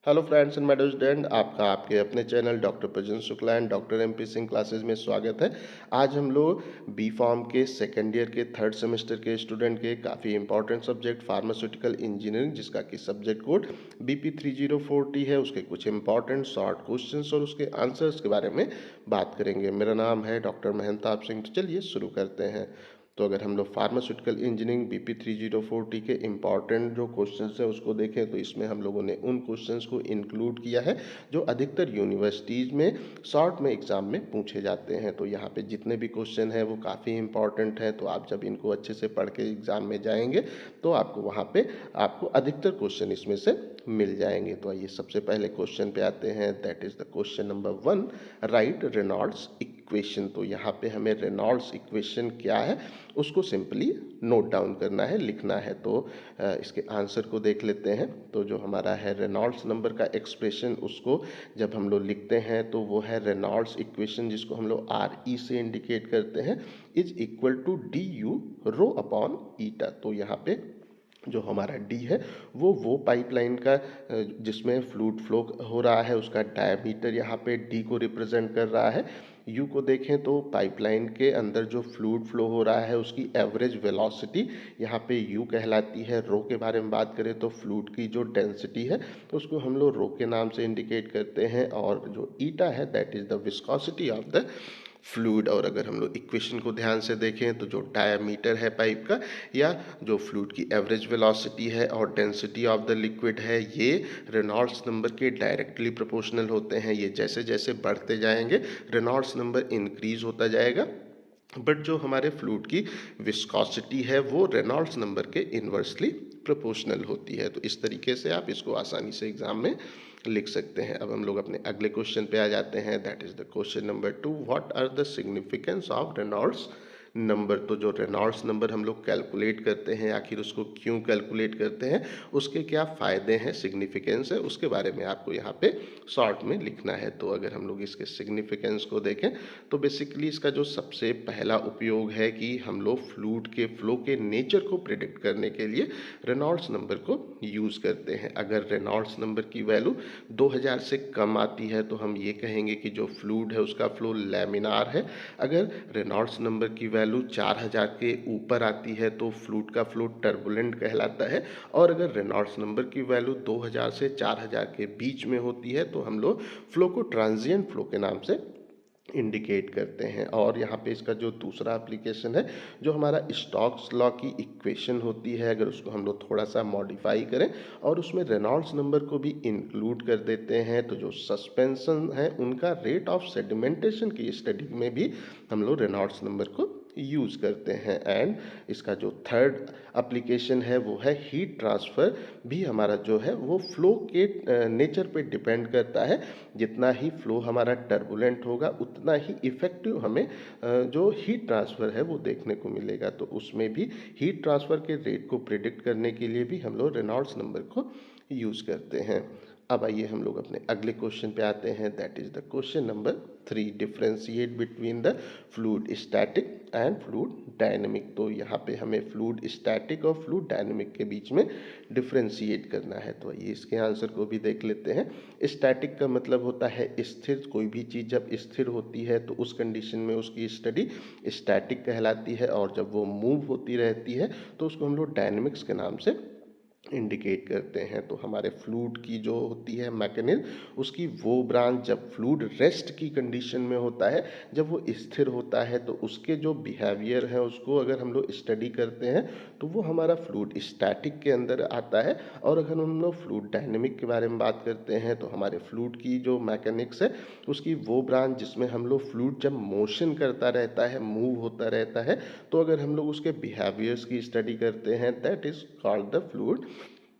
Hello friends and medal student, आपका आपके अपने चैनल डॉक्टर प्रजन Shukla and doctor MP Singh classes में स्वागत है। आज हम लोग बी फार्म के सेकेंड ईयर के थर्ड सेमेस्टर के स्टूडेंट के काफ़ी इंपॉर्टेंट सब्जेक्ट फार्मास्यूटिकल इंजीनियरिंग, जिसका कि सब्जेक्ट कोड BP3040 है, उसके कुछ इंपॉर्टेंट शॉर्ट क्वेश्चंस और उसके आंसर्स के बारे में बात करेंगे। मेरा नाम है डॉक्टर महंताब सिंह। तो चलिए शुरू करते हैं। तो अगर हम लोग फार्मास्यूटिकल इंजीनियरिंग BP3040 के इम्पॉर्टेंट जो क्वेश्चंस हैं उसको देखें तो इसमें हम लोगों ने उन क्वेश्चंस को इंक्लूड किया है जो अधिकतर यूनिवर्सिटीज़ में शॉर्ट में एग्ज़ाम में पूछे जाते हैं। तो यहाँ पे जितने भी क्वेश्चन हैं वो काफ़ी इंपॉर्टेंट हैं। तो आप जब इनको अच्छे से पढ़ के एग्ज़ाम में जाएंगे तो आपको वहाँ पे आपको अधिकतर क्वेश्चन इसमें से मिल जाएंगे। तो आइए सबसे पहले क्वेश्चन पे आते हैं। That is the question number 1, right Reynolds equation. तो यहाँ पे हमें रेनॉल्ड्स इक्वेशन क्या है उसको सिंपली नोट डाउन करना है, लिखना है। तो इसके आंसर को देख लेते हैं। तो जो हमारा है रेनॉल्ड्स नंबर का एक्सप्रेशन, उसको जब हम लोग लिखते हैं तो वो है रेनॉल्ड्स इक्वेशन, जिसको हम लोग RE से इंडिकेट करते हैं, is equal to DU rho upon eta. तो यहाँ पे जो हमारा D है वो पाइपलाइन का जिसमें फ्लूइड फ्लो हो रहा है उसका डायमीटर यहाँ पे D को रिप्रेजेंट कर रहा है। U को देखें तो पाइपलाइन के अंदर जो फ्लूइड फ्लो हो रहा है उसकी एवरेज वेलोसिटी यहाँ पे U कहलाती है। रो के बारे में बात करें तो फ्लूइड की जो डेंसिटी है तो उसको हम लोग रो के नाम से इंडिकेट करते हैं। और जो ईटा है that is the viscosity of the fluid. और अगर हम लोग इक्वेशन को ध्यान से देखें तो जो डायमीटर है पाइप का या जो फ्लूइड की एवरेज वेलोसिटी है और डेंसिटी ऑफ द लिक्विड है, ये रेनॉल्ड्स नंबर के डायरेक्टली प्रोपोर्शनल होते हैं। ये जैसे जैसे बढ़ते जाएंगे रेनॉल्ड्स नंबर इंक्रीज होता जाएगा, बट जो हमारे फ्लूइड की विस्कोसिटी है वो रेनॉल्ड्स नंबर के इन्वर्सली प्रोपोर्शनल होती है। तो इस तरीके से आप इसको आसानी से एग्जाम में लिख सकते हैं। अब हम लोग अपने अगले क्वेश्चन पे आ जाते हैं। That is the question number 2, what are the significance of Reynolds number. तो जो रेनॉल्ड्स नंबर हम लोग कैलकुलेट करते हैं, आखिर उसको क्यों कैलकुलेट करते हैं, उसके क्या फ़ायदे हैं, सिग्निफिकेंस है, उसके बारे में आपको यहाँ पे शॉर्ट में लिखना है। तो अगर हम लोग इसके सिग्निफिकेंस को देखें तो बेसिकली इसका जो सबसे पहला उपयोग है कि हम लोग फ्लूइड के फ्लो के नेचर को प्रिडिक्ट करने के लिए रेनॉल्ड्स नंबर को यूज़ करते हैं। अगर रेनॉल्ड्स नंबर की वैल्यू 2000 से कम आती है तो हम ये कहेंगे कि जो फ्लूइड है उसका फ्लो लैमिनार है। अगर रेनॉल्ड्स नंबर की वैल्यू 4000 के ऊपर आती है तो फ्लूइड का फ्लो टर्बुलेंट कहलाता है। और अगर रेनॉल्ड्स नंबर की वैल्यू 2000 से 4000 के बीच में होती है तो हम लोग फ्लो को ट्रांजिएंट फ्लो के नाम से इंडिकेट करते हैं। और यहाँ पे इसका जो दूसरा एप्लीकेशन है, जो हमारा स्टोक्स लॉ की इक्वेशन होती है, अगर उसको हम लोग थोड़ा सा मॉडिफाई करें और उसमें रेनॉल्ड्स नंबर को भी इंक्लूड कर देते हैं तो जो सस्पेंशन है उनका रेट ऑफ सेडिमेंटेशन की स्टडी में भी हम लोग रेनॉल्ड्स नंबर को यूज़ करते हैं। एंड इसका जो थर्ड एप्लीकेशन है वो है हीट ट्रांसफ़र। भी हमारा जो है वो फ्लो के नेचर पे डिपेंड करता है। जितना ही फ्लो हमारा टर्बुलेंट होगा उतना ही इफ़ेक्टिव हमें जो हीट ट्रांसफ़र है वो देखने को मिलेगा। तो उसमें भी हीट ट्रांसफ़र के रेट को प्रिडिक्ट करने के लिए भी हम लोग रेनॉल्ड्स नंबर को यूज़ करते हैं। अब आइए हम लोग अपने अगले क्वेश्चन पे आते हैं। That is the question number 3, differentiate between the fluid static and fluid dynamic. तो यहाँ पे हमें फ्लूइड स्टैटिक और फ्लूइड डायनेमिक के बीच में डिफ्रेंशिएट करना है। तो ये इसके आंसर को भी देख लेते हैं। स्टैटिक का मतलब होता है स्थिर। कोई भी चीज़ जब स्थिर होती है तो उस कंडीशन में उसकी स्टडी स्टैटिक कहलाती है, और जब वो मूव होती रहती है तो उसको हम लोग डायनेमिक्स के नाम से इंडिकेट करते हैं। तो हमारे फ्लूइड की जो होती है मैकेनिज्म, उसकी वो ब्रांच जब फ्लूइड रेस्ट की कंडीशन में होता है, जब वो स्थिर होता है, तो उसके जो बिहेवियर है उसको अगर हम लोग स्टडी करते हैं तो वो हमारा फ्लूइड स्टैटिक के अंदर आता है। और अगर हम लोग फ्लूइड डायनेमिक के बारे में बात करते हैं तो हमारे फ्लूइड की जो मैकेनिक्स है उसकी वो ब्रांच जिसमें हम लोग फ्लूइड जब मोशन करता रहता है, मूव होता रहता है, तो अगर हम लोग उसके बिहेवियर्स की स्टडी करते हैं that is called the fluid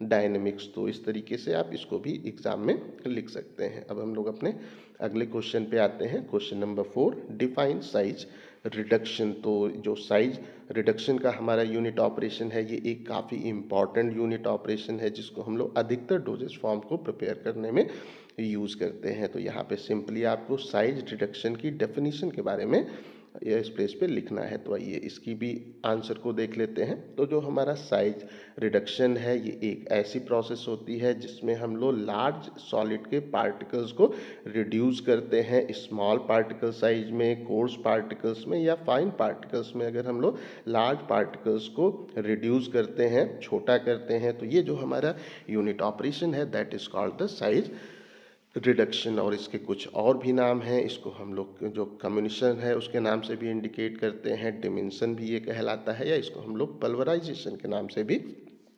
dynamics. तो इस तरीके से आप इसको भी एग्जाम में लिख सकते हैं। अब हम लोग अपने अगले क्वेश्चन पे आते हैं। Question number 4, define size reduction. तो जो साइज रिडक्शन का हमारा यूनिट ऑपरेशन है, ये एक काफ़ी इंपॉर्टेंट यूनिट ऑपरेशन है जिसको हम लोग अधिकतर डोजेज फॉर्म को प्रिपेयर करने में यूज़ करते हैं। तो यहाँ पे सिंपली आपको साइज रिडक्शन की डेफिनेशन के बारे में या इस प्लेस पे लिखना है। तो आइए इसकी भी आंसर को देख लेते हैं। तो जो हमारा साइज रिडक्शन है ये एक ऐसी प्रोसेस होती है जिसमें हम लोग लार्ज सॉलिड के पार्टिकल्स को रिड्यूस करते हैं स्मॉल पार्टिकल साइज में, कोर्स पार्टिकल्स में या फाइन पार्टिकल्स में। अगर हम लोग लार्ज पार्टिकल्स को रिड्यूस करते हैं, छोटा करते हैं, तो ये जो हमारा यूनिट ऑपरेशन है that is called the size reduction. और इसके कुछ और भी नाम हैं। इसको हम लोग जो कम्युनिशन है उसके नाम से भी इंडिकेट करते हैं, डिमेंशन भी ये कहलाता है, या इसको हम लोग पल्वराइजेशन के नाम से भी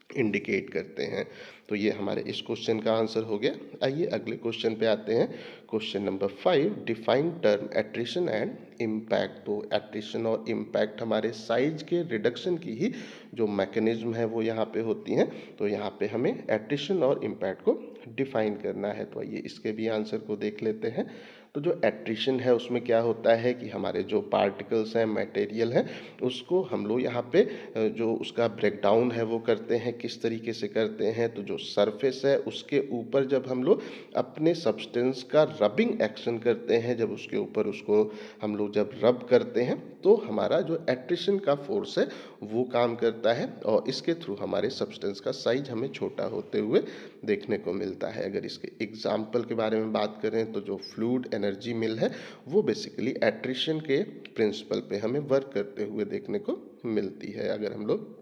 इंडिकेट करते हैं। तो ये हमारे इस क्वेश्चन का आंसर हो गया। आइए अगले क्वेश्चन पे आते हैं। Question number 5, define term attrition and impact. तो एट्रिशन और इम्पैक्ट हमारे साइज के रिडक्शन की ही जो मैकेनिज्म है वो यहाँ पे होती हैं। तो यहाँ पे हमें एट्रिशन और इम्पैक्ट को डिफाइन करना है। तो आइए इसके भी आंसर को देख लेते हैं। तो जो एट्रिशन है उसमें क्या होता है कि हमारे जो पार्टिकल्स हैं, मटेरियल है, उसको हम लोग यहाँ पे जो उसका ब्रेकडाउन है वो करते हैं। किस तरीके से करते हैं? तो जो सरफेस है उसके ऊपर जब हम लोग अपने सब्सटेंस का रबिंग एक्शन करते हैं, जब उसके ऊपर उसको हम लोग जब रब करते हैं तो हमारा जो एट्रिशन का फोर्स है वो काम करता है और इसके थ्रू हमारे सब्सटेंस का साइज हमें छोटा होते हुए देखने को मिलता है। अगर इसके एग्जाम्पल के बारे में बात करें तो जो फ्लूइड एनर्जी मिल है वो बेसिकली एट्रिशन के प्रिंसिपल पे हमें वर्क करते हुए देखने को मिलती है। अगर हम लोग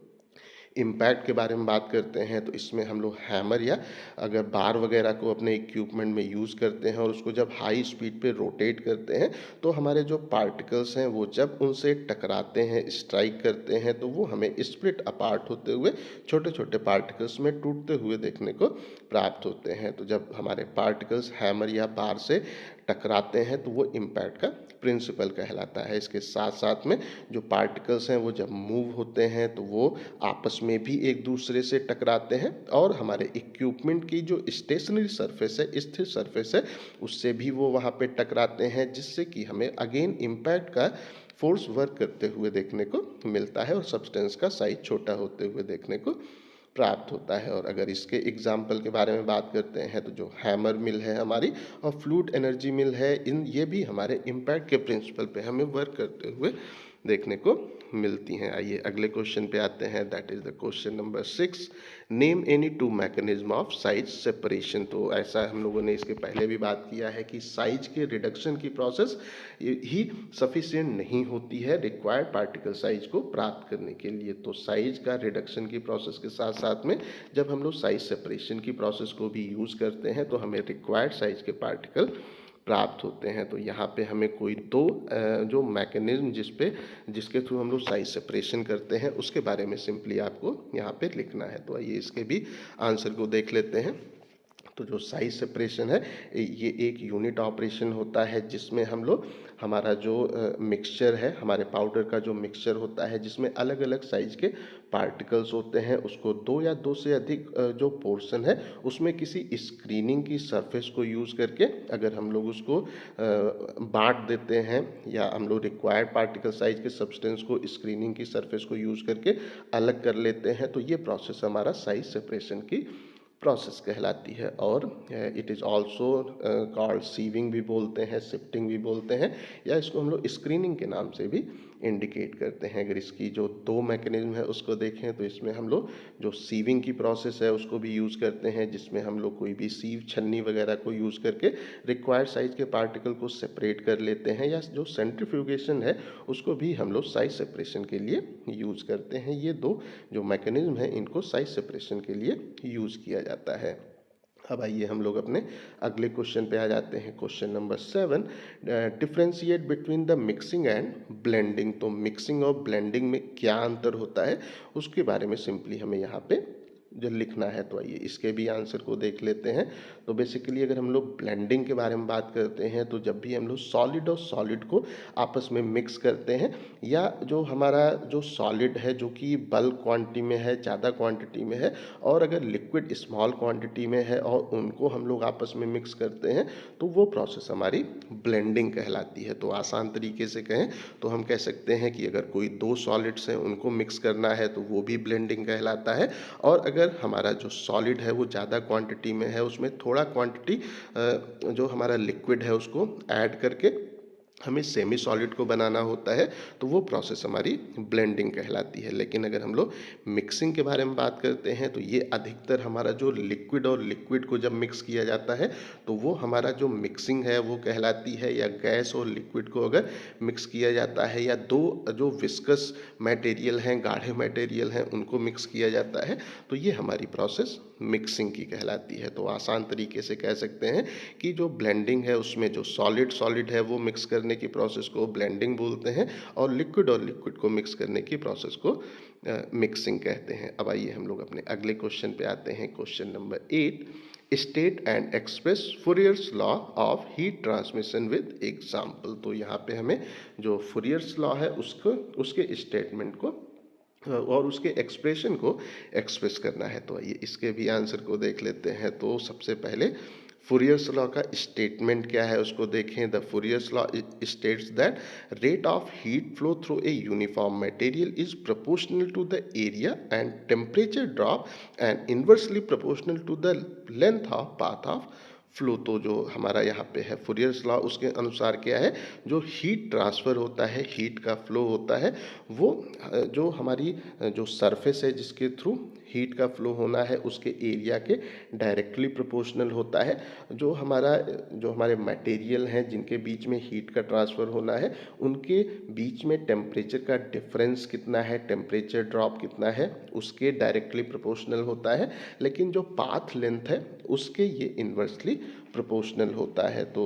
इम्पैक्ट के बारे में बात करते हैं तो इसमें हम लोग हैमर या अगर बार वगैरह को अपने इक्विपमेंट में यूज़ करते हैं और उसको जब हाई स्पीड पे रोटेट करते हैं तो हमारे जो पार्टिकल्स हैं वो जब उनसे टकराते हैं, स्ट्राइक करते हैं, तो वो हमें स्प्लिट अपार्ट होते हुए छोटे छोटे पार्टिकल्स में टूटते हुए देखने को प्राप्त होते हैं। तो जब हमारे पार्टिकल्स हैमर या बार से टकराते हैं तो वो इम्पैक्ट का प्रिंसिपल कहलाता है। इसके साथ साथ में जो पार्टिकल्स हैं वो जब मूव होते हैं तो वो आपस में भी एक दूसरे से टकराते हैं और हमारे इक्विपमेंट की जो स्टेशनरी सरफेस है, स्थिर सरफेस है, उससे भी वो वहाँ पे टकराते हैं, जिससे कि हमें अगेन इम्पैक्ट का फोर्स वर्क करते हुए देखने को मिलता है और सब्सटेंस का साइज छोटा होते हुए देखने को प्राप्त होता है। और अगर इसके एग्जाम्पल के बारे में बात करते हैं तो जो हैमर मिल है हमारी और फ्लूइड एनर्जी मिल है, इन ये भी हमारे इम्पैक्ट के प्रिंसिपल पे हमें वर्क करते हुए देखने को मिलती हैं। आइए अगले क्वेश्चन पे आते हैं। That is the question number 6, name any two mechanism of size separation. तो ऐसा हम लोगों ने इसके पहले भी बात किया है कि साइज के रिडक्शन की प्रोसेस ही सफिशिएंट नहीं होती है रिक्वायर्ड पार्टिकल साइज को प्राप्त करने के लिए। तो साइज का रिडक्शन की प्रोसेस के साथ साथ में जब हम लोग साइज सेपरेशन की प्रोसेस को भी यूज़ करते हैं तो हमें रिक्वायर्ड साइज के पार्टिकल प्राप्त होते हैं। तो यहाँ पे हमें कोई दो जो मैकेनिज्म जिसके थ्रू हम लोग साइज सेपरेशन करते हैं उसके बारे में सिंपली आपको यहाँ पे लिखना है। तो आइए इसके भी आंसर को देख लेते हैं। तो जो साइज सेपरेशन है ये एक यूनिट ऑपरेशन होता है जिसमें हम लोग हमारा जो मिक्सचर है, हमारे पाउडर का जो मिक्सचर होता है जिसमें अलग अलग साइज के पार्टिकल्स होते हैं, उसको दो या दो से अधिक जो पोर्शन है उसमें किसी स्क्रीनिंग की सरफेस को यूज़ करके अगर हम लोग उसको बांट देते हैं या हम लोग रिक्वायर्ड पार्टिकल साइज के सब्सटेंस को स्क्रीनिंग की सरफेस को यूज़ करके अलग कर लेते हैं, तो ये प्रोसेस हमारा साइज सेपरेशन की प्रोसेस कहलाती है। और it is also called sieving भी बोलते हैं, शिफ्टिंग भी बोलते हैं, या इसको हम लोग स्क्रीनिंग के नाम से भी इंडिकेट करते हैं। अगर इसकी जो दो मैकेनिज्म है उसको देखें तो इसमें हम लोग जो सीविंग की प्रोसेस है उसको भी यूज़ करते हैं, जिसमें हम लोग कोई भी सीव छन्नी वगैरह को यूज़ करके रिक्वायर्ड साइज के पार्टिकल को सेपरेट कर लेते हैं, या जो सेंट्रीफ्यूगेशन है उसको भी हम लोग साइज सेपरेशन के लिए यूज़ करते हैं। ये दो जो मैकेनिज्म है इनको साइज सेपरेशन के लिए यूज़ किया जाता है। अब आइए हम लोग अपने अगले क्वेश्चन पे आ जाते हैं। Question number 7, differentiate between the mixing and blending. तो मिक्सिंग और ब्लेंडिंग में क्या अंतर होता है उसके बारे में सिंपली हमें यहाँ पे जो लिखना है। तो आइए इसके भी आंसर को देख लेते हैं। तो बेसिकली अगर हम लोग ब्लेंडिंग के बारे में बात करते हैं तो जब भी हम लोग सॉलिड और सॉलिड को आपस में मिक्स करते हैं, या जो हमारा जो सॉलिड है जो कि बल्क क्वांटिटी में है, ज़्यादा क्वांटिटी में है, और अगर लिक्विड स्मॉल क्वांटिटी में है और उनको हम लोग आपस में मिक्स करते हैं तो वो प्रोसेस हमारी ब्लेंडिंग कहलाती है। तो आसान तरीके से कहें तो हम कह सकते हैं कि अगर कोई दो सॉलिड्स हैं उनको मिक्स करना है तो वो भी ब्लेंडिंग कहलाता है, और अगर हमारा जो सॉलिड है वो ज़्यादा क्वांटिटी में है, उसमें थोड़ा क्वांटिटी जो हमारा लिक्विड है उसको ऐड करके हमें सेमी सॉलिड को बनाना होता है, तो वो प्रोसेस हमारी ब्लेंडिंग कहलाती है। लेकिन अगर हम लोग मिक्सिंग के बारे में बात करते हैं, तो ये अधिकतर हमारा जो लिक्विड और लिक्विड को जब मिक्स किया जाता है, तो वो हमारा जो मिक्सिंग है वो कहलाती है। या गैस और लिक्विड को अगर मिक्स किया जाता है, या दो जो विस्कस मटेरियल हैं, गाढ़े मटेरियल हैं, उनको मिक्स किया जाता है, तो ये हमारी प्रोसेस मिक्सिंग की कहलाती है। तो आसान तरीके से कह सकते हैं कि जो ब्लेंडिंग है उसमें जो सॉलिड सॉलिड है वो मिक्स करने की प्रोसेस को ब्लेंडिंग बोलते हैं, और लिक्विड को मिक्स करने की प्रोसेस को मिक्सिंग कहते हैं। अब आइए हम लोग अपने अगले क्वेश्चन पे आते हैं। Question number 8, state and express Fourier's law of heat transmission with example. तो यहाँ पे हमें जो फूरियर्स लॉ है उसको, उसके स्टेटमेंट को और उसके एक्सप्रेशन को एक्सप्रेस करना है। तो आइए इसके भी आंसर को देख लेते हैं। तो सबसे पहले फूरियर्स लॉ का स्टेटमेंट क्या है उसको देखें। The Fourier's law states that rate of heat flow through a uniform material is proportional to the area and temperature drop and inversely proportional to the length of path of flow. तो जो हमारा यहाँ पे है फूरियर्स law, उसके अनुसार क्या है, जो हीट ट्रांसफ़र होता है, हीट का फ्लो होता है, वो जो हमारी जो सरफेस है जिसके थ्रू हीट का फ्लो होना है, उसके एरिया के डायरेक्टली प्रोपोर्शनल होता है। जो हमारे मटेरियल हैं जिनके बीच में हीट का ट्रांसफ़र होना है, उनके बीच में टेम्परेचर का डिफरेंस कितना है, टेम्परेचर ड्रॉप कितना है, उसके डायरेक्टली प्रोपोर्शनल होता है। लेकिन जो पाथ लेंथ है उसके ये इन्वर्सली प्रोपोर्शनल होता है। तो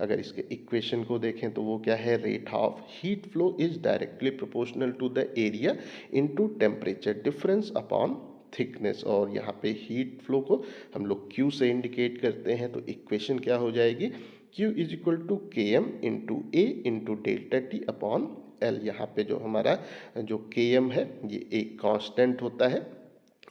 अगर इसके इक्वेशन को देखें तो वो क्या है, rate of heat flow is directly proportional to the area into temperature difference upon thickness. और यहाँ पे हीट फ्लो को हम लोग Q से इंडिकेट करते हैं। तो इक्वेशन क्या हो जाएगी, Q is equal to K M into A into delta T upon L. यहाँ पे जो हमारा जो के एम है ये एक कांस्टेंट होता है,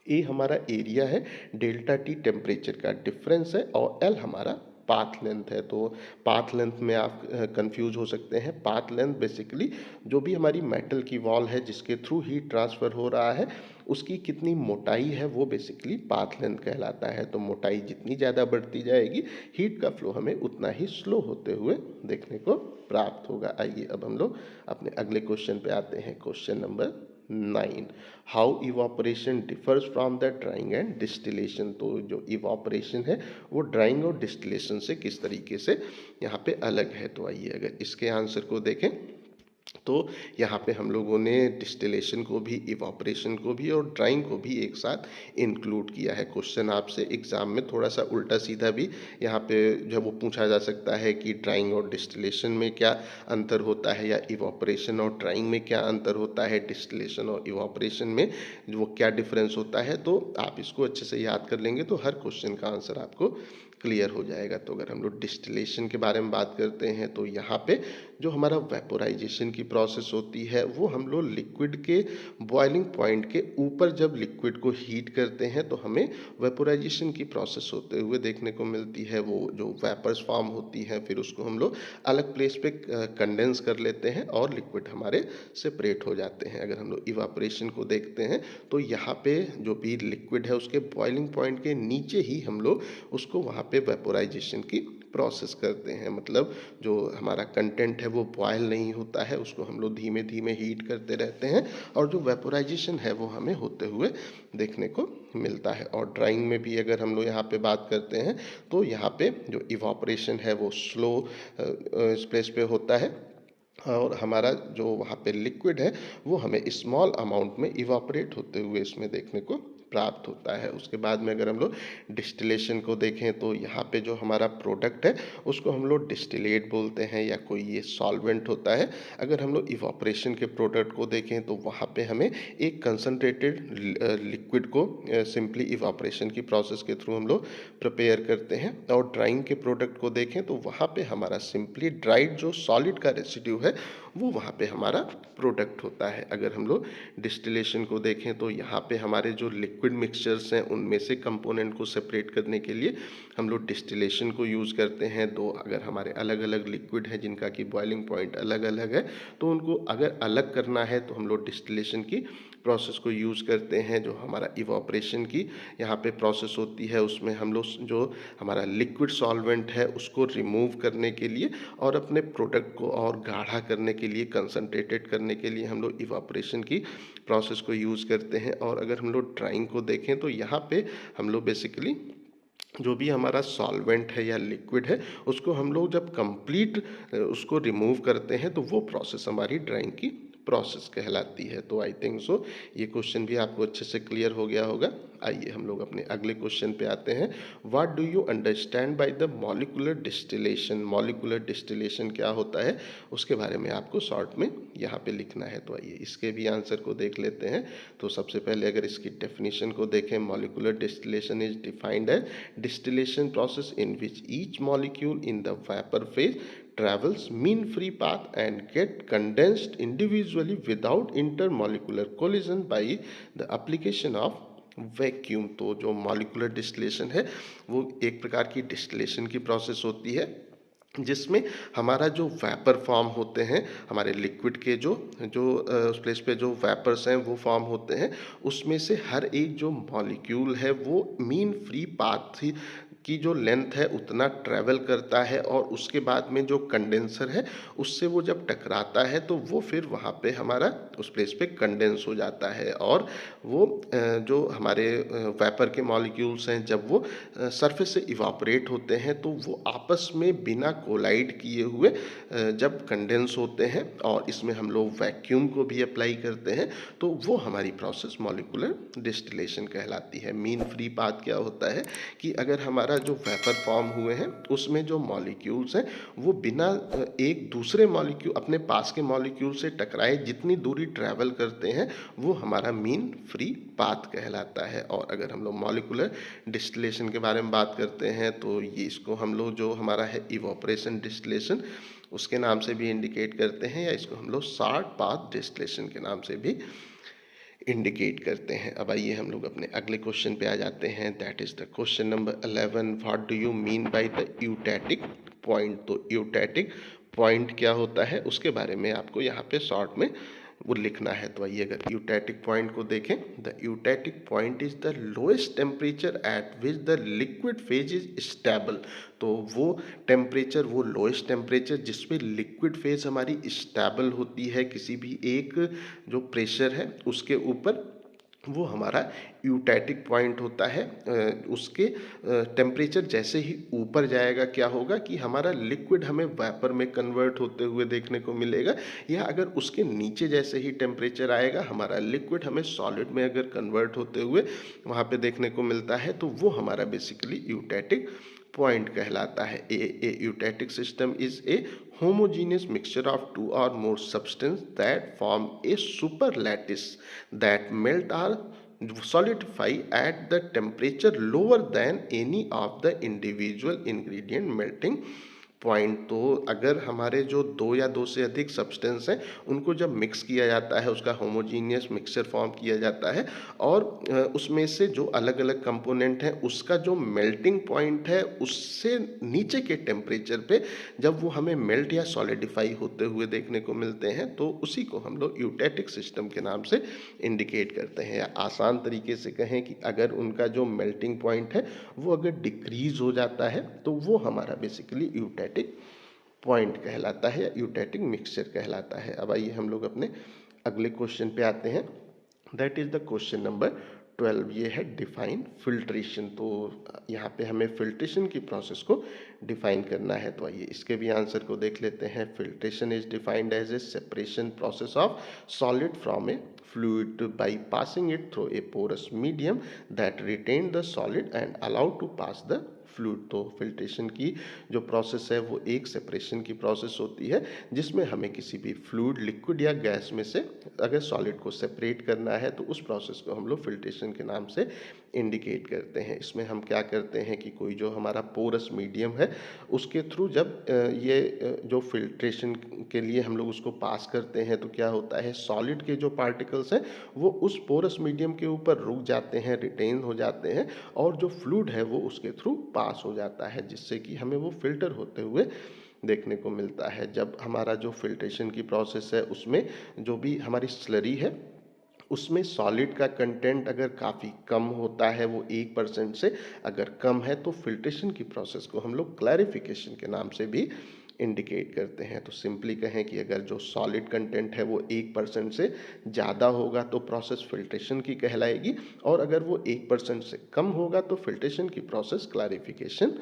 ए हमारा एरिया है, डेल्टा टी टेम्परेचर का डिफरेंस है, और एल हमारा पाथ लेंथ है। तो पाथ लेंथ में आप कंफ्यूज हो सकते हैं। पाथ लेंथ बेसिकली जो भी हमारी मेटल की वॉल है जिसके थ्रू हीट ट्रांसफ़र हो रहा है, उसकी कितनी मोटाई है वो बेसिकली पाथ लेंथ कहलाता है। तो मोटाई जितनी ज़्यादा बढ़ती जाएगी, हीट का फ्लो हमें उतना ही स्लो होते हुए देखने को प्राप्त होगा। आइए अब हम लोग अपने अगले क्वेश्चन पे आते हैं। Question number 9, how evaporation differs from the drawing and distillation. तो जो इवापोरेशन है वो ड्राइंग और डिस्टिलेशन से किस तरीके से यहाँ पे अलग है। तो आइए अगर इसके आंसर को देखें तो यहाँ पे हम लोगों ने डिस्टिलेशन को भी, इवापोरेशन को भी और ड्राइंग को भी एक साथ इंक्लूड किया है। क्वेश्चन आपसे एग्जाम में थोड़ा सा उल्टा सीधा भी यहाँ पे जब वो पूछा जा सकता है कि ड्राइंग और डिस्टिलेशन में क्या अंतर होता है, या इवापोरेशन और ड्राइंग में क्या अंतर होता है, डिस्टिलेशन और इवापोरेशन में वो क्या डिफरेंस होता है। तो आप इसको अच्छे से याद कर लेंगे तो हर क्वेश्चन का आंसर आपको क्लियर हो जाएगा। तो अगर हम लोग डिस्टिलेशन के बारे में बात करते हैं, तो यहाँ पे जो हमारा वेपोराइजेशन की प्रोसेस होती है, वो हम लोग लिक्विड के बॉइलिंग पॉइंट के ऊपर जब लिक्विड को हीट करते हैं तो हमें वेपोराइजेशन की प्रोसेस होते हुए देखने को मिलती है। वो जो वेपर्स फॉर्म होती हैं, फिर उसको हम लोग अलग प्लेस पे कंडेंस कर लेते हैं और लिक्विड हमारे सेपरेट हो जाते हैं। अगर हम लोग इवापोरेशन को देखते हैं तो यहाँ पे जो भी लिक्विड है उसके बॉइलिंग पॉइंट के नीचे ही हम लोग उसको वहाँ पे वेपोराइजेशन की प्रोसेस करते हैं। मतलब जो हमारा कंटेंट है वो बॉयल नहीं होता है, उसको हम लोग धीमे धीमे हीट करते रहते हैं, और जो वेपोराइजेशन है वो हमें होते हुए देखने को मिलता है। और ड्राइंग में भी अगर हम लोग यहाँ पे बात करते हैं तो यहाँ पे जो इवापोरेशन है वो स्लो स्पेस पे होता है, और हमारा जो वहाँ पे लिक्विड है वो हमें स्मॉल अमाउंट में इवापोरेट होते हुए इसमें देखने को प्राप्त होता है। उसके बाद में अगर हम लोग डिस्टिलेशन को देखें तो यहाँ पे जो हमारा प्रोडक्ट है उसको हम लोग डिस्टिलेट बोलते हैं, या कोई ये सॉल्वेंट होता है। अगर हम लोग इवापोरेशन के प्रोडक्ट को देखें तो वहाँ पे हमें एक कंसनट्रेटेड लिक्विड को सिंपली इवापोरेशन की प्रोसेस के थ्रू हम लोग प्रिपेयर करते हैं। और ड्राइंग के प्रोडक्ट को देखें तो वहाँ पे हमारा सिंपली ड्राइड जो सॉलिड का रेसिड्यू है वो वहाँ पे हमारा प्रोडक्ट होता है। अगर हम लोग डिस्टिलेशन को देखें तो यहाँ पे हमारे जो लिक्विड लिक्विड मिक्सचर्स हैं उनमें से कंपोनेंट को सेपरेट करने के लिए हम लोग डिस्टिलेशन को यूज़ करते हैं। दो अगर हमारे अलग अलग लिक्विड है जिनका कि बॉइलिंग पॉइंट अलग अलग है, तो उनको अगर अलग करना है तो हम लोग डिस्टिलेशन की प्रोसेस को यूज़ करते हैं। जो हमारा इवापोरेशन की यहाँ पे प्रोसेस होती है, उसमें हम लोग जो हमारा लिक्विड सॉल्वेंट है उसको रिमूव करने के लिए और अपने प्रोडक्ट को और गाढ़ा करने के लिए, कंसनट्रेटेड करने के लिए हम लोग इवापोरेशन की प्रोसेस को यूज़ करते हैं। और अगर हम लोग ड्राइंग को देखें तो यहाँ पे हम लोग बेसिकली जो भी हमारा सॉल्वेंट है या लिक्विड है उसको हम लोग जब कंप्लीट उसको रिमूव करते हैं तो वो प्रोसेस हमारी ड्राइंग की प्रोसेस कहलाती है। तो आई थिंक सो ये क्वेश्चन भी आपको अच्छे से क्लियर हो गया होगा। आइए हम लोग अपने अगले क्वेश्चन पे आते हैं। What do you understand by the molecular distillation? Molecular distillation क्या होता है उसके बारे में आपको शॉर्ट में यहाँ पे लिखना है। तो आइए इसके भी आंसर को देख लेते हैं। तो सबसे पहले अगर इसकी डेफिनेशन को देखें, molecular distillation is defined as distillation process in which each molecule in the vapor phase travels mean free path and get condensed individually without intermolecular collision by the application of vacuum. तो जो molecular distillation है वो एक प्रकार की distillation की process होती है जिसमें हमारा जो वेपर फॉर्म होते हैं, हमारे लिक्विड के जो जो उस प्लेस पे जो वेपर्स हैं वो फॉर्म होते हैं, उसमें से हर एक जो मॉलिक्यूल है वो मीन फ्री पाथ की जो लेंथ है उतना ट्रैवल करता है और उसके बाद में जो कंडेंसर है उससे वो जब टकराता है तो वो फिर वहाँ पे हमारा उस प्लेस पे कंडेंस हो जाता है। और वो जो हमारे वेपर के मॉलिक्यूल्स हैं जब वो सरफेस से इवापोरेट होते हैं तो वो आपस में बिना कोलाइड किए हुए जब कंडेंस होते हैं और इसमें हम लोग वैक्यूम को भी अप्लाई करते हैं तो वो हमारी प्रोसेस मॉलिक्यूलर डिस्टिलेशन कहलाती है। मीन फ्री पाथ क्या होता है कि अगर हमारा जो वेपर फॉर्म हुए हैं उसमें जो मॉलिक्यूल्स हैं वो बिना एक दूसरे मॉलिक्यूल अपने पास के मॉलिक्यूल से टकराए जितनी दूरी ट्रैवल करते हैं वो हमारा मीन फ्री पाथ कहलाता है। और अगर हम लोग मॉलिक्यूलर डिस्टिलेशन के बारे में बात करते हैं तो ये इसको हम लोग जो हमारा है इवापोरेशन डिस्टिलेशन उसके नाम से भी इंडिकेट करते हैं या इसको हम लोग शॉर्ट पाथ डिस्टिलेशन के नाम से भी इंडिकेट करते हैं। अब आइए हम लोग अपने अगले क्वेश्चन पे आ जाते हैं। That is the question number 11। What do you mean by the eutectic point? तो यूटैटिक पॉइंट क्या होता है उसके बारे में आपको यहाँ पे शॉर्ट में वो लिखना है। तो आइए अगर यूटैटिक पॉइंट को देखें, the eutectic point is the lowest temperature at which the liquid phase is stable. तो वो टेम्परेचर, वो लोएस्ट टेम्परेचर जिसमें लिक्विड फेज हमारी स्टेबल होती है किसी भी एक जो प्रेशर है उसके ऊपर, वो हमारा यूटैटिक पॉइंट होता है। उसके टेम्परेचर जैसे ही ऊपर जाएगा क्या होगा कि हमारा लिक्विड हमें वेपर में कन्वर्ट होते हुए देखने को मिलेगा, या अगर उसके नीचे जैसे ही टेम्परेचर आएगा हमारा लिक्विड हमें सॉलिड में अगर कन्वर्ट होते हुए वहाँ पे देखने को मिलता है तो वो हमारा बेसिकली यूटैटिक पॉइंट कहलाता है। A eutectic system is a homogeneous mixture of two or more substances that form a superlattice that melt or solidify at the temperature lower than any of the individual ingredient melting point. तो अगर हमारे जो दो या दो से अधिक substance हैं उनको जब मिक्स किया जाता है, उसका होमोजीनियस मिक्सचर फॉर्म किया जाता है और उसमें से जो अलग अलग कंपोनेंट हैं उसका जो मेल्टिंग पॉइंट है उससे नीचे के टेम्परेचर पे जब वो हमें मेल्ट या सॉलिडिफाई होते हुए देखने को मिलते हैं तो उसी को हम लोग यूटैटिक सिस्टम के नाम से इंडिकेट करते हैं। या आसान तरीके से कहें कि अगर उनका जो मेल्टिंग पॉइंट है वो अगर डिक्रीज हो जाता है तो वो हमारा बेसिकली यूटैटिक पॉइंट कहलाता है या यूटैटिक मिक्सचर कहलाता है। अब आइए हम लोग अपने अगले क्वेश्चन पे आते हैं। That is the question number 12। ये है डिफाइन फिल्ट्रेशन। तो यहाँ पे हमें फिल्ट्रेशन की प्रोसेस को डिफाइन करना है। तो आइए इसके भी आंसर को देख लेते हैं। Filtration is defined as a separation process of solid from a fluid by passing it through a porous medium that retain the solid and allow to pass the fluid. तो फिल्ट्रेशन की जो process है वो एक separation की process होती है, जिसमें हमें किसी भी फ्लूइड, लिक्विड या गैस में से अगर सॉलिड को सेपरेट करना है तो उस प्रोसेस को हम लोग फिल्ट्रेशन के नाम से इंडिकेट करते हैं। इसमें हम क्या करते हैं कि कोई जो हमारा पोरस मीडियम है उसके थ्रू जब जो फिल्ट्रेशन के लिए हम लोग उसको पास करते हैं तो क्या होता है, सॉलिड के जो पार्टिकल्स हैं वो उस पोरस मीडियम के ऊपर रुक जाते हैं, रिटेन हो जाते हैं, और जो फ्लूइड है वो उसके थ्रू पास हो जाता है, जिससे कि हमें वो फिल्टर होते हुए देखने को मिलता है। जब हमारा जो फिल्ट्रेशन की प्रोसेस है उसमें जो भी हमारी स्लरी है उसमें सॉलिड का कंटेंट अगर काफ़ी कम होता है, वो 1% से अगर कम है, तो फिल्ट्रेशन की प्रोसेस को हम लोग क्लैरिफिकेशन के नाम से भी इंडिकेट करते हैं। तो सिंपली कहें कि अगर जो सॉलिड कंटेंट है वो 1% से ज़्यादा होगा तो प्रोसेस फिल्ट्रेशन की कहलाएगी, और अगर वो 1% से कम होगा तो फिल्ट्रेशन की प्रोसेस क्लैरिफिकेशन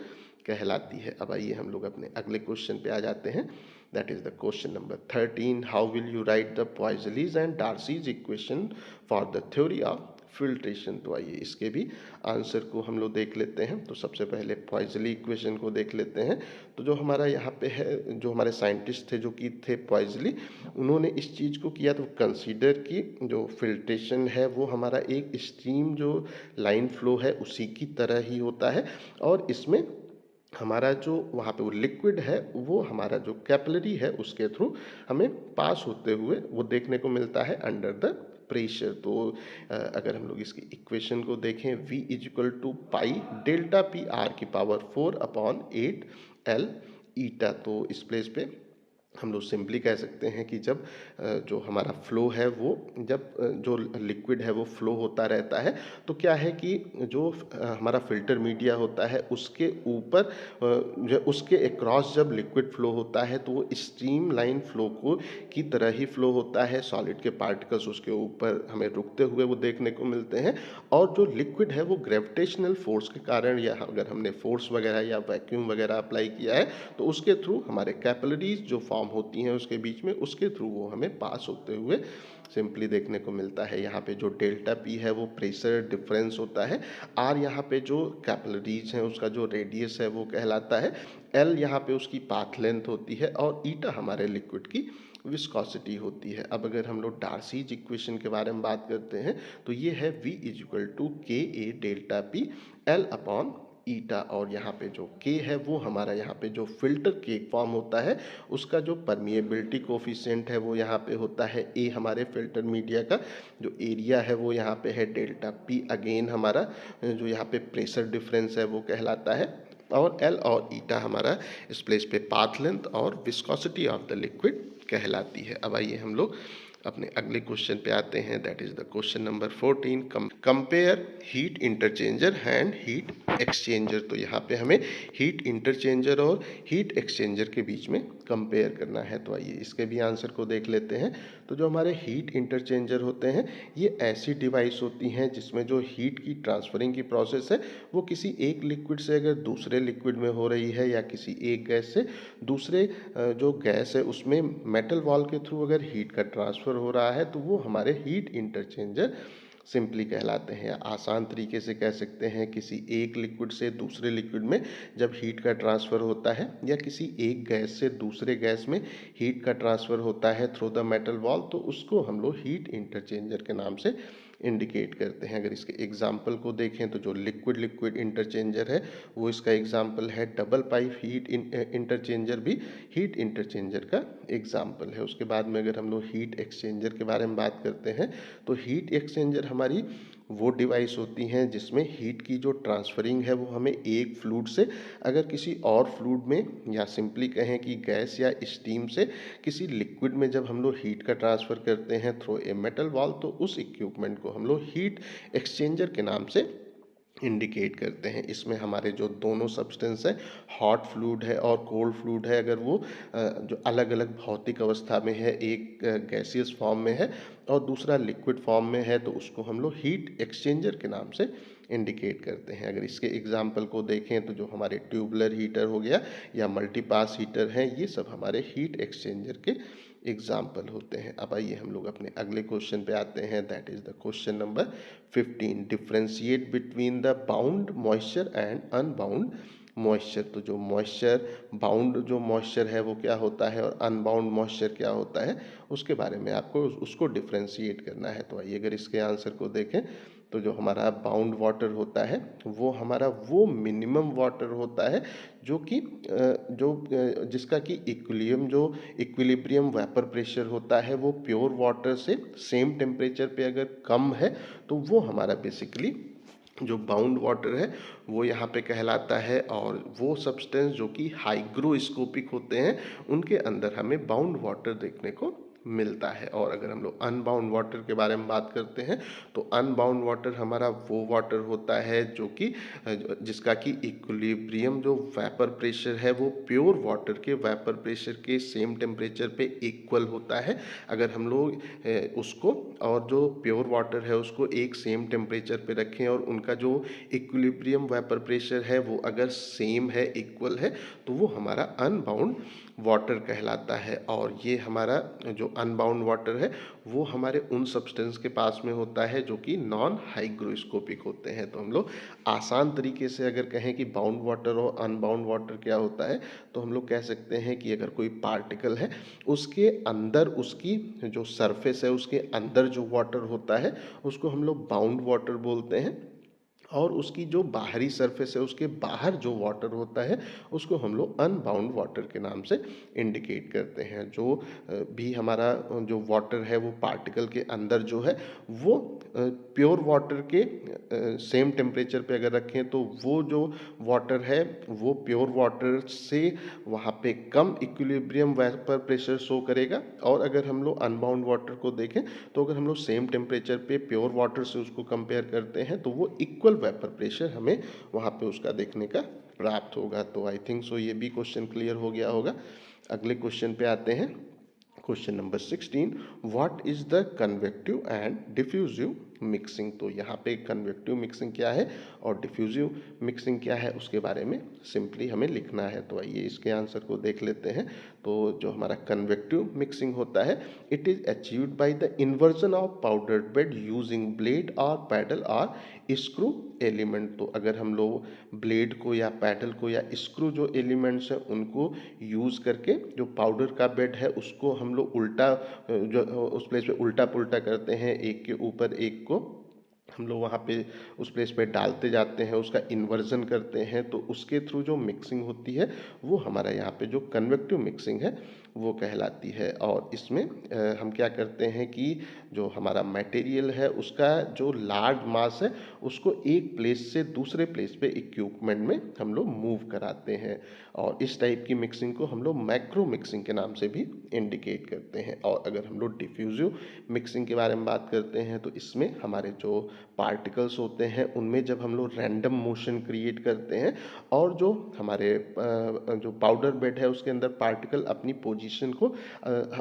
कहलाती है। अब आइए हम लोग अपने अगले क्वेश्चन पे आ जाते हैं। That is the question number 13। How will you write the Poiseuille's and Darcy's equation for the theory of filtration. तो आइए इसके भी आंसर को हम लोग देख लेते हैं। तो सबसे पहले पॉइजली इक्वेशन को देख लेते हैं। तो जो हमारा यहाँ पे है, जो हमारे साइंटिस्ट थे जो कि थे पॉइजली, उन्होंने इस चीज़ को किया तो कंसीडर की जो फिल्ट्रेशन है वो हमारा एक स्ट्रीम जो लाइन फ्लो है उसी की तरह ही होता है, और इसमें हमारा जो वहाँ पे वो लिक्विड है वो हमारा जो कैपिलरी है उसके थ्रू हमें पास होते हुए वो देखने को मिलता है अंडर द प्रेशर। तो अगर हम लोग इसकी इक्वेशन को देखें, V is equal to pi delta P R की पावर 4/8 L ईटा। तो इस प्लेस पे हम लोग सिंपली कह सकते हैं कि जब जो हमारा फ्लो है वो जब जो लिक्विड है वो फ्लो होता रहता है तो क्या है कि जो हमारा फिल्टर मीडिया होता है उसके ऊपर जो उसके अक्रॉस जब लिक्विड फ्लो होता है तो वो स्ट्रीम लाइन फ्लो को की तरह ही फ्लो होता है। सॉलिड के पार्टिकल्स उसके ऊपर हमें रुकते हुए वो देखने को मिलते हैं, और जो लिक्विड है वो ग्रेविटेशनल फोर्स के कारण, या अगर हमने फोर्स वगैरह या वैक्यूम वगैरह अप्लाई किया है तो उसके थ्रू हमारे कैपिलरीज जो फॉर्म होती हैं उसके बीच में, उसके थ्रू वो हमें पास होते हुए सिंपली देखने को मिलता है। यहाँ पे जो डेल्टा पी है वो प्रेशर डिफरेंस होता है, आर यहाँ पे जो कैपिलरीज हैं उसका जो रेडियस है वो कहलाता है, एल यहाँ पे उसकी पाथ लेंथ होती है, और ईटा हमारे लिक्विड की विस्कोसिटी होती है। अब अगर हम लोग डार्सीज इक्वेशन के बारे में बात करते हैं तो ये है V इज इक्वल टू के ए डेल्टा पी एल अपॉन ईटा, और यहाँ पे जो K है वो हमारा यहाँ पे जो फिल्टर केक फॉर्म होता है उसका जो परमिएबिलिटी कोफिशिएंट है वो यहाँ पे होता है A, हमारे फिल्टर मीडिया का जो एरिया है वो यहाँ पे है डेल्टा P, अगेन हमारा जो यहाँ पे प्रेशर डिफरेंस है वो कहलाता है, और L और ईटा हमारा इस प्लेस पे पाथ लेंथ और विस्कोसिटी ऑफ द लिक्विड कहलाती है। अब आइए हम लोग अपने अगले क्वेश्चन पे आते हैं। That is the question number 14। Compare heat interchanger and heat exchanger. तो यहाँ पे हमें हीट इंटरचेंजर और हीट एक्सचेंजर के बीच में कंपेयर करना है। तो आइए इसके भी आंसर को देख लेते हैं। तो जो हमारे हीट इंटरचेंजर होते हैं ये ऐसी डिवाइस होती हैं जिसमें जो हीट की ट्रांसफरिंग की प्रोसेस है वो किसी एक लिक्विड से अगर दूसरे लिक्विड में हो रही है, या किसी एक गैस से दूसरे जो गैस है उसमें मेटल वॉल के थ्रू अगर हीट का ट्रांसफ़र हो रहा है तो वो हमारे हीट इंटरचेंजर सिंपली कहलाते हैं। आसान तरीके से कह सकते हैं किसी एक लिक्विड से दूसरे लिक्विड में जब हीट का ट्रांसफ़र होता है, या किसी एक गैस से दूसरे गैस में हीट का ट्रांसफ़र होता है थ्रू द मेटल वॉल, तो उसको हम लोग हीट इंटरचेंजर के नाम से इंडिकेट करते हैं। अगर इसके एग्जाम्पल को देखें तो जो लिक्विड लिक्विड इंटरचेंजर है वो इसका एग्जाम्पल है। डबल पाइप हीट इंटरचेंजर भी हीट इंटरचेंजर का एग्जाम्पल है। उसके बाद में अगर हम लोग हीट एक्सचेंजर के बारे में बात करते हैं तो हीट एक्सचेंजर हमारी वो डिवाइस होती हैं जिसमें हीट की जो ट्रांसफरिंग है वो हमें एक फ्लूइड से अगर किसी और फ्लूइड में, या सिंपली कहें कि गैस या स्टीम से किसी लिक्विड में जब हम लोग हीट का ट्रांसफ़र करते हैं थ्रू ए मेटल वॉल, तो उस इक्विपमेंट को हम लोग हीट एक्सचेंजर के नाम से इंडिकेट करते हैं। इसमें हमारे जो दोनों सब्सटेंस है, हॉट फ्लूइड है और कोल्ड फ्लूइड है, अगर वो जो अलग अलग भौतिक अवस्था में है, एक गैसियस फॉर्म में है और दूसरा लिक्विड फॉर्म में है, तो उसको हम लोग हीट एक्सचेंजर के नाम से इंडिकेट करते हैं। अगर इसके एग्जाम्पल को देखें तो जो हमारे ट्यूबलर हीटर हो गया या मल्टीपास हीटर हैं, ये सब हमारे हीट एक्सचेंजर के एग्जाम्पल होते हैं। अब आइए हम लोग अपने अगले क्वेश्चन पे आते हैं। That is the question number 15। Differentiate between the bound moisture and unbound moisture. तो जो मॉइस्चर बाउंड जो मॉइस्चर है वो क्या होता है और अनबाउंड मॉइस्चर क्या होता है, उसके बारे में आपको उसको डिफ्रेंशिएट करना है। तो आइए अगर इसके आंसर को देखें तो जो हमारा बाउंड वाटर होता है वो हमारा वो मिनिमम वाटर होता है जो कि जिसका कि इक्विलिब्रियम वेपर प्रेशर होता है वो प्योर वाटर से सेम टेम्परेचर पे अगर कम है तो वो हमारा बेसिकली जो बाउंड वाटर है वो यहाँ पे कहलाता है। और वो सब्सटेंस जो कि हाइग्रोस्कोपिक होते हैं उनके अंदर हमें बाउंड वाटर देखने को मिलता है। और अगर हम लोग अनबाउंड वाटर के बारे में बात करते हैं तो अनबाउंड वाटर हमारा वो वाटर होता है जो कि जिसका कि इक्विलिब्रियम जो वेपर प्रेशर है वो प्योर वाटर के वेपर प्रेशर के सेम टेम्परेचर पे इक्वल होता है। अगर हम लोग उसको और जो प्योर वाटर है उसको एक सेम टेम्परेचर पे रखें और उनका जो इक्विलिब्रियम वेपर प्रेशर है वो अगर सेम है, इक्वल है, तो वो हमारा अनबाउंड वाटर कहलाता है। और ये हमारा जो अनबाउंड वाटर है वो हमारे उन सब्सटेंस के पास में होता है जो कि नॉन हाइग्रोस्कोपिक होते हैं। तो हम लोग आसान तरीके से अगर कहें कि बाउंड वाटर और अनबाउंड वाटर क्या होता है तो हम लोग कह सकते हैं कि अगर कोई पार्टिकल है उसके अंदर उसकी जो सरफेस है उसके अंदर जो वाटर होता है उसको हम लोग बाउंड वाटर बोलते हैं। और उसकी जो बाहरी सरफेस है उसके बाहर जो वाटर होता है उसको हम लोग अनबाउंड वाटर के नाम से इंडिकेट करते हैं। जो भी हमारा जो वाटर है वो पार्टिकल के अंदर जो है वो प्योर वाटर के सेम टेम्परेचर पे अगर रखें तो वो जो वाटर है वो प्योर वाटर से वहाँ पे कम इक्विलिब्रियम वेपर प्रेशर शो करेगा। और अगर हम लोग अनबाउंड वाटर को देखें तो अगर हम लोग सेम टेम्परेचर पे प्योर वाटर से उसको कंपेयर करते हैं तो वो इक्वल वेपर प्रेशर हमें वहाँ पे उसका देखने का प्राप्त होगा। तो आई थिंक सो ये भी क्वेश्चन क्लियर हो गया होगा। अगले क्वेश्चन पे आते हैं। Question number 16, what is the convective and diffusive mixing. तो यहाँ पे कन्वेक्टिव मिक्सिंग क्या है और डिफ्यूजिव मिक्सिंग क्या है उसके बारे में सिंपली हमें लिखना है। तो आइए इसके आंसर को देख लेते हैं। तो जो हमारा कन्वेक्टिव मिक्सिंग होता है it is achieved by the inversion of powdered bed using blade और पैडल और स्क्रू एलिमेंट। तो अगर हम लोग ब्लेड को या पैडल को या स्क्रू जो एलिमेंट्स हैं उनको यूज़ करके जो पाउडर का बेड है उसको हम लोग उल्टा जो उस प्लेस पे उल्टा पुल्टा करते हैं, एक के ऊपर एक को हम लोग वहाँ पे उस प्लेस पे डालते जाते हैं, उसका इन्वर्जन करते हैं। तो उसके थ्रू जो मिक्सिंग होती है वो हमारा यहाँ पे जो कन्वेक्टिव मिक्सिंग है वो कहलाती है। और इसमें हम क्या करते हैं कि जो हमारा मटेरियल है उसका जो लार्ज मास है उसको एक प्लेस से दूसरे प्लेस पे इक्विपमेंट में हम लोग मूव कराते हैं। और इस टाइप की मिक्सिंग को हम लोग मैक्रो मिक्सिंग के नाम से भी इंडिकेट करते हैं। और अगर हम लोग डिफ्यूजिव मिक्सिंग के बारे में बात करते हैं तो इसमें हमारे जो पार्टिकल्स होते हैं उनमें जब हम लोग रैंडम मोशन क्रिएट करते हैं और जो हमारे जो पाउडर बेड है उसके अंदर पार्टिकल अपनी पोजीशन को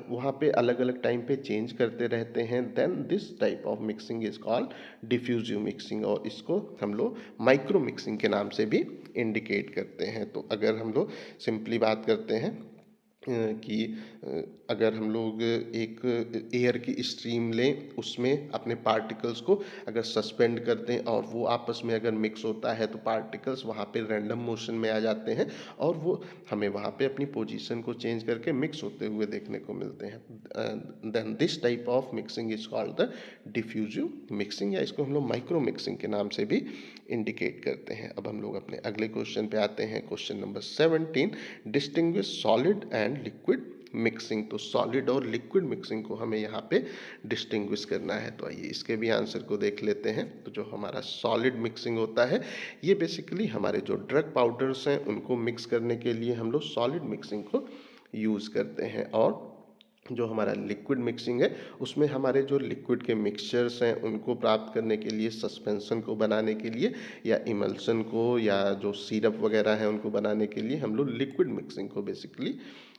वहाँ पे अलग अलग टाइम पे चेंज करते रहते हैं, then this type of mixing is called diffusive mixing. और इसको हम लोग माइक्रो मिक्सिंग के नाम से भी इंडिकेट करते हैं। तो अगर हम लोग सिंपली बात करते हैं कि अगर हम लोग एक एयर की स्ट्रीम लें उसमें अपने पार्टिकल्स को अगर सस्पेंड कर दें और वो आपस में अगर मिक्स होता है तो पार्टिकल्स वहाँ पे रैंडम मोशन में आ जाते हैं और वो हमें वहाँ पे अपनी पोजीशन को चेंज करके मिक्स होते हुए देखने को मिलते हैं। Then this type of mixing is called the diffusive mixing, या इसको हम लोग माइक्रो मिक्सिंग के नाम से भी इंडिकेट करते हैं। अब हम लोग अपने अगले क्वेश्चन पे आते हैं। Question number 17, distinguish solid and liquid mixing. तो सॉलिड और लिक्विड मिक्सिंग को हमें यहाँ पे डिस्टिंग्विश करना है। तो आइए इसके भी आंसर को देख लेते हैं। तो जो हमारा सॉलिड मिक्सिंग होता है ये बेसिकली हमारे जो ड्रग पाउडर्स हैं उनको मिक्स करने के लिए हम लोग सॉलिड मिक्सिंग को यूज़ करते हैं। और जो हमारा लिक्विड मिक्सिंग है उसमें हमारे जो लिक्विड के मिक्सचर्स हैं उनको प्राप्त करने के लिए, सस्पेंशन को बनाने के लिए या इमल्सन को या जो सिरप वगैरह है उनको बनाने के लिए हम लोग लिक्विड मिक्सिंग को बेसिकली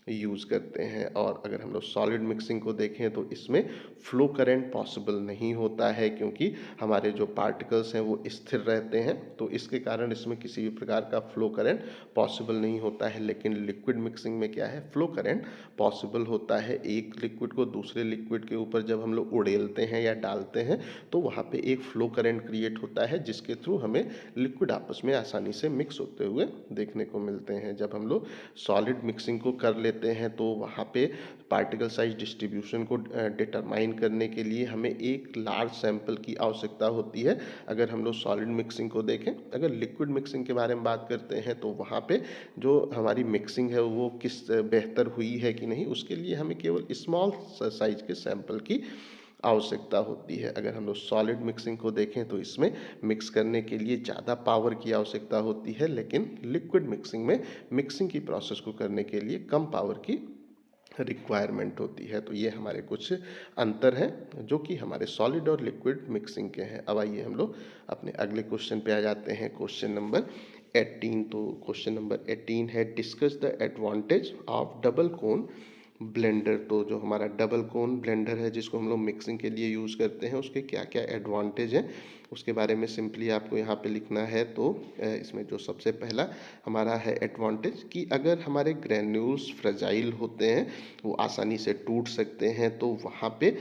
यूज़ करते हैं। और अगर हम लोग सॉलिड मिक्सिंग को देखें तो इसमें फ्लो करंट पॉसिबल नहीं होता है क्योंकि हमारे जो पार्टिकल्स हैं वो स्थिर रहते हैं, तो इसके कारण इसमें किसी भी प्रकार का फ्लो करंट पॉसिबल नहीं होता है। लेकिन लिक्विड मिक्सिंग में क्या है, फ्लो करंट पॉसिबल होता है। एक लिक्विड को दूसरे लिक्विड के ऊपर जब हम लोग उड़ेलते हैं या डालते हैं तो वहाँ पे एक फ्लो करंट क्रिएट होता है, जिसके थ्रू हमें लिक्विड आपस में आसानी से मिक्स होते हुए देखने को मिलते हैं। जब हम लोग सॉलिड मिक्सिंग को कर लेते हैं तो वहाँ पे पार्टिकल साइज डिस्ट्रीब्यूशन को डिटरमाइन करने के लिए हमें एक लार्ज सैंपल की आवश्यकता होती है। अगर हम लोग सॉलिड मिक्सिंग को देखें, अगर लिक्विड मिक्सिंग के बारे में बात करते हैं तो वहाँ पे जो हमारी मिक्सिंग है वो किस बेहतर हुई है कि नहीं, उसके लिए हमें केवल स्मॉल साइज के सैंपल की आवश्यकता होती है। अगर हम लोग सॉलिड मिक्सिंग को देखें तो इसमें मिक्स करने के लिए ज़्यादा पावर की आवश्यकता होती है, लेकिन लिक्विड मिक्सिंग में मिक्सिंग की प्रोसेस को करने के लिए कम पावर की रिक्वायरमेंट होती है। तो ये हमारे कुछ अंतर हैं जो कि हमारे सॉलिड और लिक्विड मिक्सिंग के हैं। अब आइए हम लोग अपने अगले क्वेश्चन पे आ जाते हैं, क्वेश्चन नंबर 18। तो क्वेश्चन नंबर 18 है, discuss the advantage of double cone blender. तो जो हमारा डबल कोन ब्लेंडर है जिसको हम लोग मिक्सिंग के लिए यूज़ करते हैं, उसके क्या क्या एडवांटेज हैं उसके बारे में सिंपली आपको यहाँ पे लिखना है। तो इसमें जो सबसे पहला हमारा है एडवांटेज कि अगर हमारे ग्रेन्यूल्स फ्रेजाइल होते हैं, वो आसानी से टूट सकते हैं, तो वहाँ पे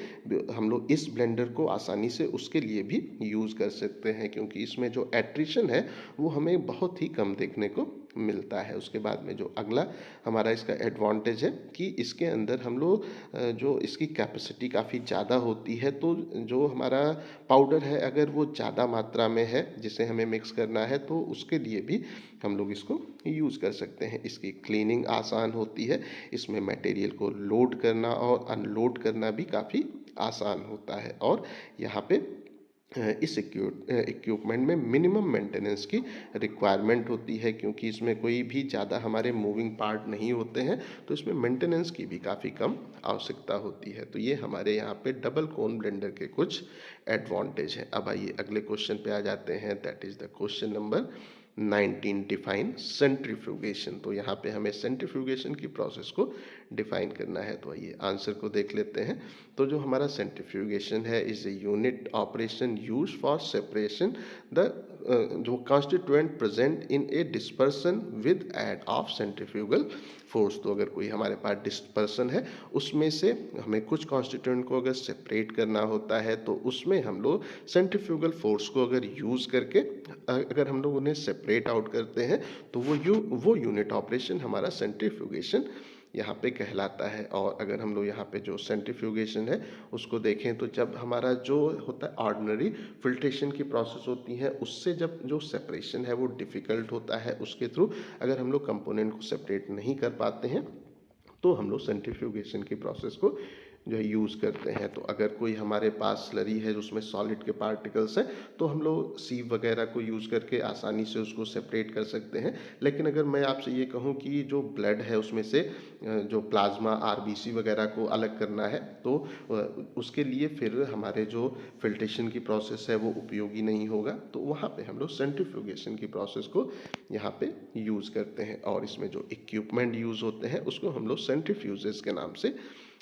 हम लोग इस ब्लेंडर को आसानी से उसके लिए भी यूज़ कर सकते हैं, क्योंकि इसमें जो एट्रिशन है वो हमें बहुत ही कम देखने को मिलता है। उसके बाद में जो अगला हमारा इसका एडवांटेज है कि इसके अंदर हम लोग जो इसकी कैपेसिटी काफ़ी ज़्यादा होती है, तो जो हमारा पाउडर है अगर वो ज़्यादा मात्रा में है जिसे हमें मिक्स करना है तो उसके लिए भी हम लोग इसको यूज़ कर सकते हैं। इसकी क्लीनिंग आसान होती है, इसमें मटेरियल को लोड करना और अनलोड करना भी काफ़ी आसान होता है, और यहाँ पे इस इक्विपमेंट में मिनिमम मेंटेनेंस की रिक्वायरमेंट होती है, क्योंकि इसमें कोई भी ज़्यादा हमारे मूविंग पार्ट नहीं होते हैं, तो इसमें मेंटेनेंस की भी काफ़ी कम आवश्यकता होती है। तो ये हमारे यहाँ पे डबल कोन ब्लेंडर के कुछ एडवांटेज हैं। अब आइए अगले क्वेश्चन पे आ जाते हैं, that is the question number 19, define centrifugation. तो यहाँ पे हमें सेंट्रीफ्यूगेशन की प्रोसेस को डिफाइन करना है। तो आइए आंसर को देख लेते हैं। तो जो हमारा सेंट्रीफ्यूगेशन है is a unit operation use for separation the जो constituent present in a dispersion with aid of centrifugal force. तो अगर कोई हमारे पास डिस्पर्सन है, उसमें से हमें कुछ कॉन्स्टिट्यूएंट को अगर सेपरेट करना होता है तो उसमें हम लोग सेंट्रीफ्यूगल फोर्स को अगर यूज़ करके अगर हम लोग उन्हें सेपरेट आउट करते हैं तो वो यूनिट ऑपरेशन हमारा सेंट्रीफ्यूगेशन यहाँ पे कहलाता है। और अगर हम लोग यहाँ पे जो सेंट्रीफ्यूगेशन है उसको देखें तो जब हमारा जो होता है ऑर्डिनरी फिल्ट्रेशन की प्रोसेस होती है, उससे जब जो सेपरेशन है वो डिफ़िकल्ट होता है, उसके थ्रू अगर हम लोग कंपोनेंट को सेपरेट नहीं कर पाते हैं तो हम लोग सेंट्रीफ्यूगेशन की प्रोसेस को जो है यूज़ करते हैं। तो अगर कोई हमारे पास स्लरी है जिसमें सॉलिड के पार्टिकल्स हैं तो हम लोग सीव वगैरह को यूज़ करके आसानी से उसको सेपरेट कर सकते हैं। लेकिन अगर मैं आपसे ये कहूँ कि जो ब्लड है उसमें से जो प्लाज्मा आरबीसी वगैरह को अलग करना है तो उसके लिए फिर हमारे जो फिल्ट्रेशन की प्रोसेस है वो उपयोगी नहीं होगा, तो वहाँ पे हम लोग सेंट्रीफ्यूगेशन की प्रोसेस को यहाँ पे यूज़ करते हैं। और इसमें जो इक्विपमेंट यूज़ होते हैं उसको हम लोग सेंट्रीफ्यूजेस के नाम से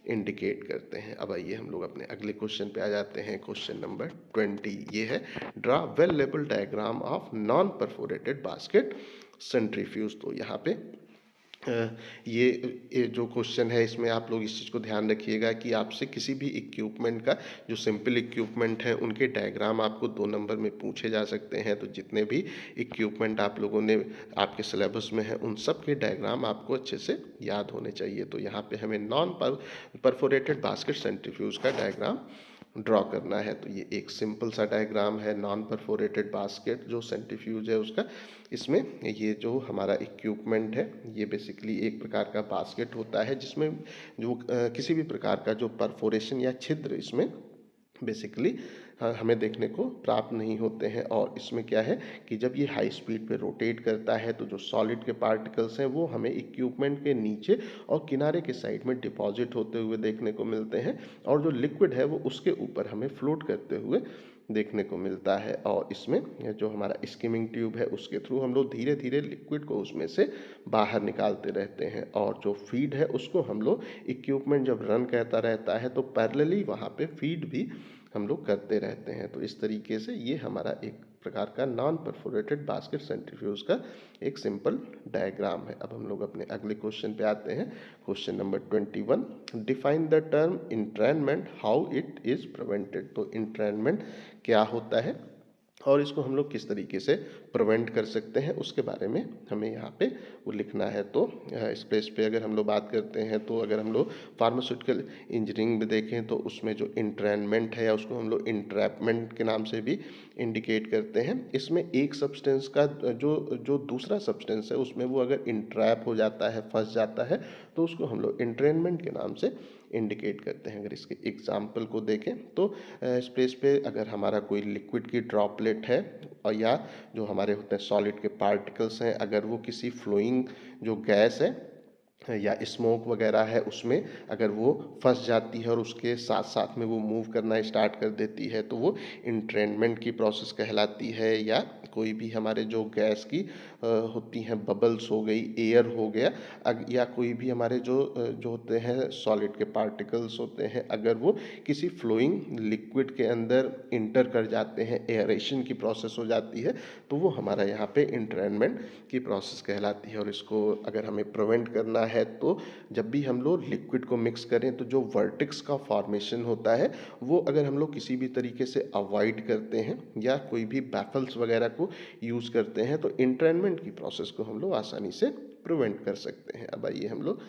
इंडिकेट करते हैं। अब आइए हम लोग अपने अगले क्वेश्चन पे आ जाते हैं, क्वेश्चन नंबर 20। ये है, draw well label diagram of non perforated basket centrifuge. तो यहाँ पे ये जो क्वेश्चन है इसमें आप लोग इस चीज़ को ध्यान रखिएगा कि आपसे किसी भी इक्विपमेंट का जो सिंपल इक्विपमेंट है उनके डायग्राम आपको 2 नंबर में पूछे जा सकते हैं। तो जितने भी इक्विपमेंट आप लोगों ने आपके सिलेबस में है उन सब के डायग्राम आपको अच्छे से याद होने चाहिए। तो यहाँ पे हमें नॉन परफोरेटेड बास्केट सेंट्रीफ्यूज का डायग्राम ड्रॉ करना है। तो ये एक सिंपल सा डायग्राम है, नॉन परफोरेटेड बास्केट जो सेंट्रीफ्यूज है उसका। इसमें ये जो हमारा इक्विपमेंट है ये बेसिकली एक प्रकार का बास्केट होता है जिसमें जो किसी भी प्रकार का जो परफोरेशन या छिद्र इसमें बेसिकली हमें देखने को प्राप्त नहीं होते हैं। और इसमें क्या है कि जब ये हाई स्पीड पे रोटेट करता है तो जो सॉलिड के पार्टिकल्स हैं वो हमें इक्विपमेंट के नीचे और किनारे के साइड में डिपॉजिट होते हुए देखने को मिलते हैं, और जो लिक्विड है वो उसके ऊपर हमें फ्लोट करते हुए देखने को मिलता है। और इसमें जो हमारा स्किमिंग ट्यूब है उसके थ्रू हम लोग धीरे धीरे लिक्विड को उसमें से बाहर निकालते रहते हैं, और जो फीड है उसको हम लोग इक्विपमेंट जब रन करता रहता है तो पैरेलली वहाँ पे फीड भी हम लोग करते रहते हैं। तो इस तरीके से ये हमारा एक प्रकार का नॉन परफोरेटेड बास्केट सेंट्रीफ्यूज का एक सिंपल डायग्राम है। अब हम लोग अपने अगले क्वेश्चन पे आते हैं। Question number 21, define the term entrainment, how it is prevented. तो इंट्रेनमेंट क्या होता है और इसको हम लोग किस तरीके से प्रिवेंट कर सकते हैं उसके बारे में हमें यहाँ पे वो लिखना है। तो इस प्लेस पे अगर हम लोग बात करते हैं तो अगर हम लोग फार्मास्यूटिकल इंजीनियरिंग में देखें तो उसमें जो इंट्रेनमेंट है या उसको हम लोग इंट्रैपमेंट के नाम से भी इंडिकेट करते हैं। इसमें एक सब्सटेंस का जो जो दूसरा सब्सटेंस है उसमें वो अगर इंट्रैप हो जाता है, फंस जाता है, तो उसको हम लोग इंट्रेनमेंट के नाम से इंडिकेट करते हैं। अगर इसके एग्जाम्पल को देखें तो इस प्लेस पे अगर हमारा कोई लिक्विड की ड्रॉपलेट है और या जो हमारे होते हैं सॉलिड के पार्टिकल्स हैं, अगर वो किसी फ्लोइंग जो गैस है या स्मोक वगैरह है उसमें अगर वो फंस जाती है और उसके साथ साथ में वो मूव करना स्टार्ट कर देती है तो वो इंट्रेनमेंट की प्रोसेस कहलाती है। या कोई भी हमारे जो गैस की होती हैं, बबल्स हो गई, एयर हो गया, या कोई भी हमारे जो होते हैं सॉलिड के पार्टिकल्स होते हैं, अगर वो किसी फ्लोइंग लिक्विड के अंदर इंटर कर जाते हैं, एयरेशन की प्रोसेस हो जाती है, तो वो हमारा यहाँ पे इंट्रेनमेंट की प्रोसेस कहलाती है। और इसको अगर हमें प्रिवेंट करना है तो जब भी हम लोग लिक्विड को मिक्स करें तो जो वर्टिक्स का फॉर्मेशन होता है वो अगर हम लोग किसी भी तरीके से अवॉइड करते हैं या कोई भी बैफल्स वगैरह को यूज़ करते हैं तो इंट्रेनमेंट की प्रोसेस को हम लोग आसानी से प्रिवेंट कर सकते हैं। अब आइए हम लोग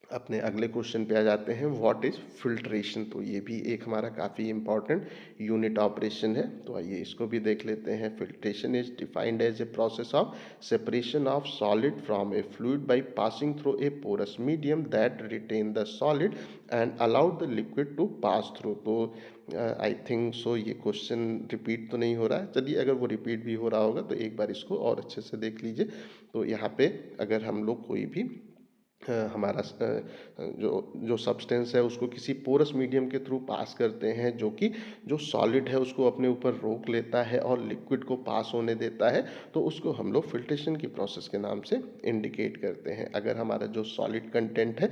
अपने अगले क्वेश्चन पे आ जाते हैं। What is filtration. तो ये भी एक हमारा काफ़ी इंपॉर्टेंट यूनिट ऑपरेशन है। तो आइए इसको भी देख लेते हैं। Filtration is defined as a process of separation of solid from a fluid by passing through a porous medium that retain the solid and allowed the liquid to pass through. तो I think so ये question repeat तो नहीं हो रहा है। चलिए अगर वो रिपीट भी हो रहा होगा तो एक बार इसको और अच्छे से देख लीजिए। तो यहाँ पे अगर हम लोग कोई भी हमारा जो जो सब्सटेंस है उसको किसी पोरस मीडियम के थ्रू पास करते हैं जो कि जो सॉलिड है उसको अपने ऊपर रोक लेता है और लिक्विड को पास होने देता है, तो उसको हम लोग फिल्ट्रेशन की प्रोसेस के नाम से इंडिकेट करते हैं। अगर हमारा जो सॉलिड कंटेंट है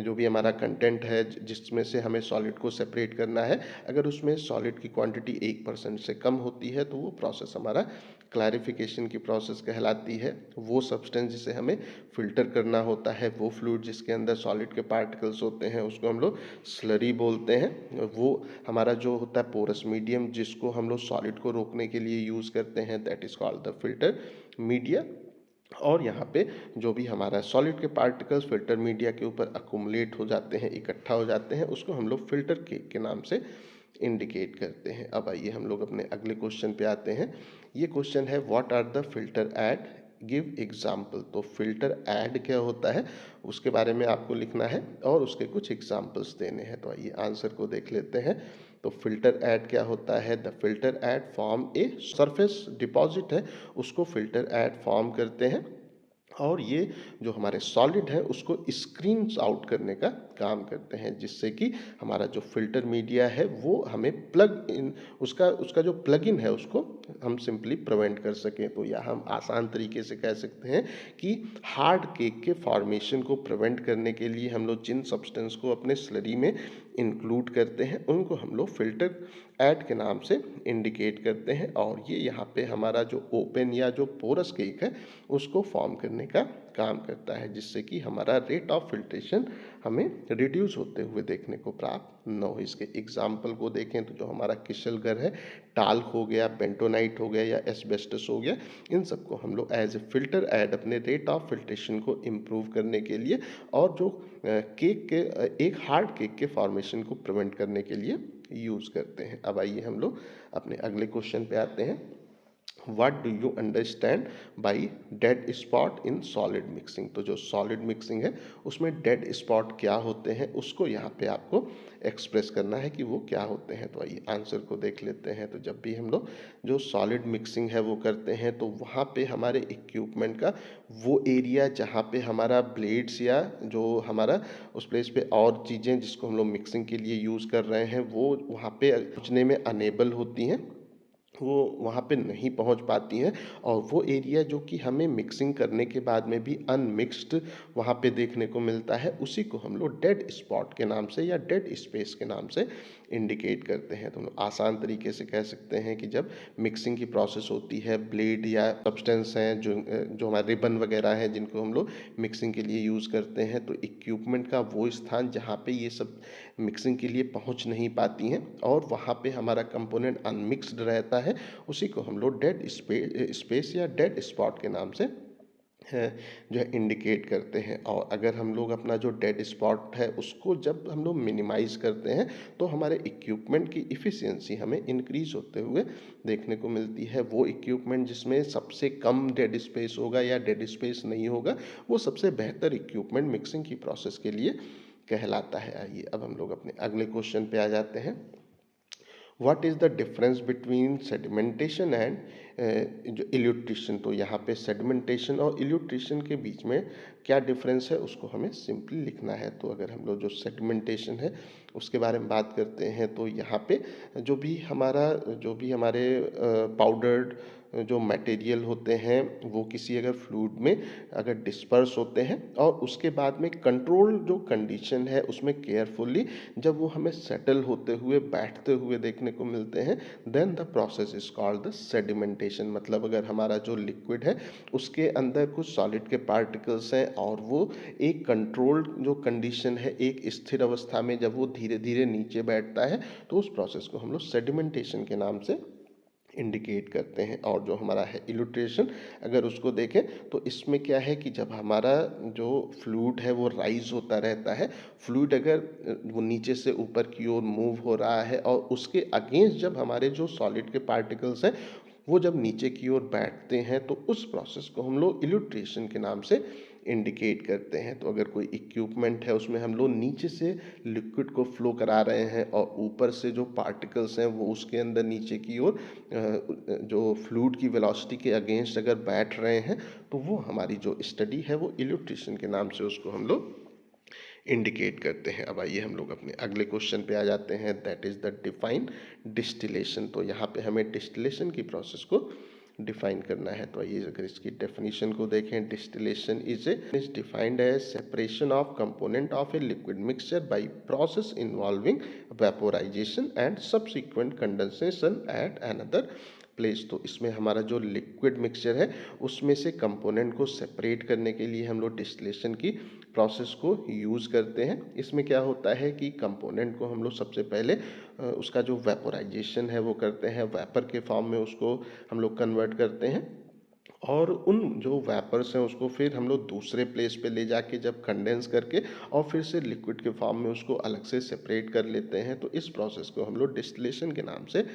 जो भी हमारा कंटेंट है जिसमें से हमें सॉलिड को सेपरेट करना है, अगर उसमें सॉलिड की क्वांटिटी 1% से कम होती है तो वो प्रोसेस हमारा क्लैरिफिकेशन की प्रोसेस कहलाती है। वो सब्सटेंस जिसे हमें फिल्टर करना होता है, वो फ्लूइड जिसके अंदर सॉलिड के पार्टिकल्स होते हैं, उसको हम लोग स्लरी बोलते हैं। वो हमारा जो होता है पोरस मीडियम जिसको हम लोग सॉलिड को रोकने के लिए यूज़ करते हैं, that is called the filter media. और यहाँ पे जो भी हमारा सॉलिड के पार्टिकल्स फिल्टर मीडिया के ऊपर अकुमुलेट हो जाते हैं, इकट्ठा हो जाते हैं, उसको हम लोग फिल्टर केक के नाम से इंडिकेट करते हैं। अब आइए हम लोग अपने अगले क्वेश्चन पे आते हैं। ये क्वेश्चन है what are the filter aid, give example. तो फिल्टर ऐड क्या होता है उसके बारे में आपको लिखना है और उसके कुछ एग्जाम्पल्स देने हैं। तो आइए आंसर को देख लेते हैं। तो फिल्टर ऐड क्या होता है। The filter add form a surface deposit है, उसको फिल्टर ऐड फॉर्म करते हैं और ये जो हमारे सॉलिड है उसको स्क्रीन आउट करने का काम करते हैं, जिससे कि हमारा जो फिल्टर मीडिया है वो हमें प्लग इन उसका उसका जो प्लग इन है उसको हम सिंपली प्रिवेंट कर सकें। तो या हम आसान तरीके से कह सकते हैं कि हार्ड केक के फॉर्मेशन को प्रिवेंट करने के लिए हम लोग जिन सब्सटेंस को अपने स्लरी में इंक्लूड करते हैं उनको हम लोग फिल्टर ऐड के नाम से इंडिकेट करते हैं। और ये यहाँ पे हमारा जो ओपन या जो पोरस केक है उसको फॉर्म करने का काम करता है, जिससे कि हमारा रेट ऑफ फिल्ट्रेशन हमें रिड्यूस होते हुए देखने को प्राप्त न हो। इसके एग्जाम्पल को देखें तो जो हमारा किशल घर है, टाल्क हो गया, बेंटोनाइट हो गया या एस्बेस्टस हो गया, इन सबको हम लोग एज ए फिल्टर ऐड अपने रेट ऑफ फिल्ट्रेशन को इम्प्रूव करने के लिए और जो केक के एक हार्ड केक के फॉर्मेशन को प्रिवेंट करने के लिए यूज़ करते हैं। अब आइए हम लोग अपने अगले क्वेश्चन पे आते हैं। What do you understand by dead spot in solid mixing. तो जो सॉलिड मिक्सिंग है उसमें डेड स्पॉट क्या होते हैं उसको यहाँ पे आपको एक्सप्रेस करना है कि वो क्या होते हैं। तो आइए आंसर को देख लेते हैं। तो जब भी हम लोग जो सॉलिड मिक्सिंग है वो करते हैं तो वहाँ पे हमारे इक्विपमेंट का वो एरिया जहाँ पे हमारा ब्लेड्स या जो हमारा उस प्लेस पे और चीज़ें जिसको हम लोग मिक्सिंग के लिए यूज़ कर रहे हैं वो वहाँ पे पहुँचने में अनेबल होती हैं, वो वहाँ पे नहीं पहुँच पाती हैं, और वो एरिया जो कि हमें मिक्सिंग करने के बाद में भी अनमिक्स्ड वहाँ पे देखने को मिलता है, उसी को हम लोग डेड स्पॉट के नाम से या डेड स्पेस के नाम से इंडिकेट करते हैं। तो हम लोग आसान तरीके से कह सकते हैं कि जब मिक्सिंग की प्रोसेस होती है, ब्लेड या सब्सटेंस हैं जो हमारे रिबन वगैरह हैं जिनको हम लोग मिक्सिंग के लिए यूज़ करते हैं, तो इक्विपमेंट का वो स्थान जहाँ पे ये सब मिक्सिंग के लिए पहुँच नहीं पाती हैं और वहाँ पे हमारा कंपोनेंट अनमिक्स्ड रहता है, उसी को हम लोग डेड स्पेस या डेड स्पॉट के नाम से जो है इंडिकेट करते हैं। और अगर हम लोग अपना जो डेड स्पॉट है उसको जब हम लोग मिनिमाइज़ करते हैं, तो हमारे इक्विपमेंट की इफ़िशियंसी हमें इंक्रीज़ होते हुए देखने को मिलती है। वो इक्विपमेंट जिसमें सबसे कम डेड स्पेस होगा या डेड स्पेस नहीं होगा, वो सबसे बेहतर इक्विपमेंट मिक्सिंग की प्रोसेस के लिए कहलाता है। आइए अब हम लोग अपने अगले क्वेश्चन पे आ जाते हैं। What is the difference between sedimentation and जो इल्यूट्रेशन। तो यहाँ पे सेडिमेंटेशन और इल्यूट्रेशन के बीच में क्या डिफरेंस है उसको हमें सिंपली लिखना है। तो अगर हम लोग जो सेडिमेंटेशन है उसके बारे में बात करते हैं, तो यहाँ पे जो भी हमारे पाउडर्ड जो मटेरियल होते हैं वो किसी अगर फ्लूइड में अगर डिस्पर्स होते हैं और उसके बाद में कंट्रोल जो कंडीशन है उसमें केयरफुली जब वो हमें सेटल होते हुए बैठते हुए देखने को मिलते हैं, then the process is called the sedimentation. मतलब अगर हमारा जो लिक्विड है उसके अंदर कुछ सॉलिड के पार्टिकल्स हैं और वो एक कंट्रोल्ड जो कंडीशन है, एक स्थिर अवस्था में जब वो धीरे धीरे नीचे बैठता है, तो उस प्रोसेस को हम लोग सेडिमेंटेशन के नाम से इंडिकेट करते हैं। और जो हमारा है इल्यूट्रेशन, अगर उसको देखें तो इसमें क्या है कि जब हमारा जो फ्लूइड है वो राइज होता रहता है, फ्लूइड अगर वो नीचे से ऊपर की ओर मूव हो रहा है और उसके अगेंस्ट जब हमारे जो सॉलिड के पार्टिकल्स हैं वो जब नीचे की ओर बैठते हैं, तो उस प्रोसेस को हम लोग इल्यूट्रेशन के नाम से इंडिकेट करते हैं। तो अगर कोई इक्विपमेंट है उसमें हम लोग नीचे से लिक्विड को फ्लो करा रहे हैं और ऊपर से जो पार्टिकल्स हैं वो उसके अंदर नीचे की ओर जो फ्लूइड की वेलोसिटी के अगेंस्ट अगर बैठ रहे हैं, तो वो हमारी जो स्टडी है वो इल्यूट्रेशन के नाम से उसको हम लोग इंडिकेट करते हैं। अब आइए हम लोग अपने अगले क्वेश्चन पे आ जाते हैं, that is the define distillation. तो यहाँ पे हमें डिस्टिलेशन की प्रोसेस को डिफाइन करना है। तो आइए अगर इसकी डेफिनेशन को देखें, distillation is defined as separation of component of a liquid mixture by process involving vaporisation and subsequent condensation at another place. तो इसमें हमारा जो लिक्विड मिक्सचर है उसमें से कंपोनेंट को सेपरेट करने के लिए हम लोग डिस्टिलेशन की प्रोसेस को यूज़ करते हैं। इसमें क्या होता है कि कंपोनेंट को हम लोग सबसे पहले उसका जो वेपोराइजेशन है वो करते हैं, वेपर के फॉर्म में उसको हम लोग कन्वर्ट करते हैं और उन जो वेपर्स हैं उसको फिर हम लोग दूसरे प्लेस पे ले जाके जब कंडेंस करके और फिर से लिक्विड के फॉर्म में उसको अलग से सेपरेट कर लेते हैं। तो इस प्रोसेस को हम लोग डिस्टिलेशन के नाम से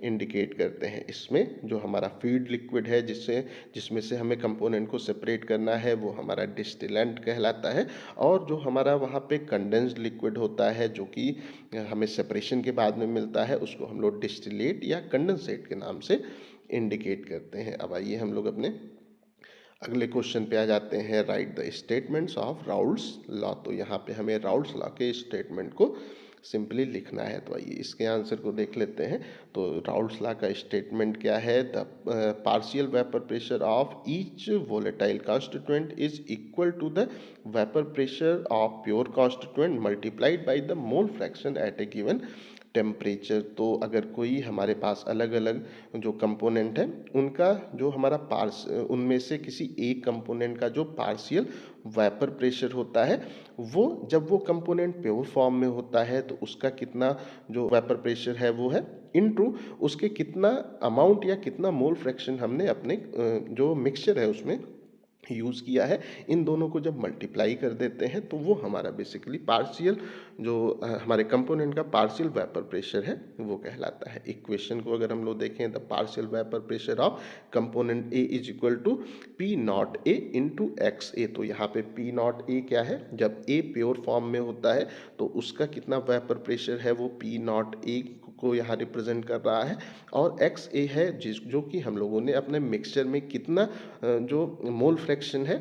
इंडिकेट करते हैं। इसमें जो हमारा फीड लिक्विड है जिसमें से हमें कंपोनेंट को सेपरेट करना है वो हमारा डिस्टिलेंट कहलाता है, और जो हमारा वहाँ पे कंडेंस्ड लिक्विड होता है जो कि हमें सेपरेशन के बाद में मिलता है उसको हम लोग डिस्टिलेट या कंडेंसेट के नाम से इंडिकेट करते हैं। अब आइए हम लोग अपने अगले क्वेश्चन पे आ जाते हैं, right the statements of Raoult's law. तो यहाँ पे हमें राउल्स लॉ के स्टेटमेंट को सिंपली लिखना है। तो आइए इसके आंसर को देख लेते हैं। तो राउल्स लॉ का स्टेटमेंट क्या है, the partial vapour pressure of each volatile constituent is equal to the vapour pressure of pure constituent multiplied by the mole fraction at a given temperature. तो अगर कोई हमारे पास अलग अलग जो कंपोनेंट है उनका जो हमारा उनमें से किसी एक कंपोनेंट का जो पार्शियल वेपर प्रेशर होता है, वो जब वो कंपोनेंट प्योर फॉर्म में होता है तो उसका कितना जो वेपर प्रेशर है वो है इनटू उसके कितना अमाउंट या कितना मोल फ्रैक्शन हमने अपने जो मिक्सचर है उसमें यूज़ किया है, इन दोनों को जब मल्टीप्लाई कर देते हैं तो वो हमारा बेसिकली पार्शियल जो हमारे कंपोनेंट का पार्शियल वेपर प्रेशर है वो कहलाता है। इक्वेशन को अगर हम लोग देखें, the partial vapour pressure of component A is equal to P naught A into X A. तो यहाँ पे पी नॉट ए क्या है, जब ए प्योर फॉर्म में होता है तो उसका कितना वेपर प्रेशर है वो पी नॉट ए को यहाँ रिप्रेजेंट कर रहा है, और एक्स ए है जो कि हम लोगों ने अपने मिक्सचर में कितना जो मोल फ्रैक्शन है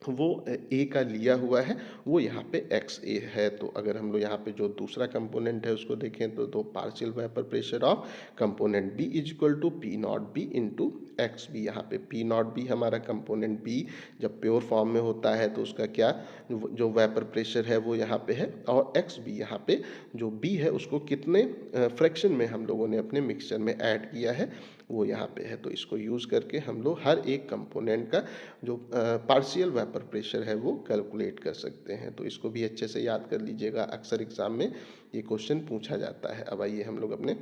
वो ए का लिया हुआ है, वो यहाँ पे एक्स ए है। तो अगर हम लोग यहाँ पे जो दूसरा कंपोनेंट है उसको देखें तो partial vapour pressure of component B is equal to P not B into X B. यहाँ पे पी नॉट बी हमारा कंपोनेंट बी जब प्योर फॉर्म में होता है तो उसका क्या जो वेपर प्रेशर है वो यहाँ पे है, और एक्स बी यहाँ पे जो बी है उसको कितने फ्रैक्शन में हम लोगों ने अपने मिक्सचर में ऐड किया है वो यहाँ पे है। तो इसको यूज़ करके हम लोग हर एक कंपोनेंट का जो पार्शियल वेपर प्रेशर है वो कैलकुलेट कर सकते हैं। तो इसको भी अच्छे से याद कर लीजिएगा, अक्सर एग्जाम में ये क्वेश्चन पूछा जाता है। अब आइए हम लोग अपने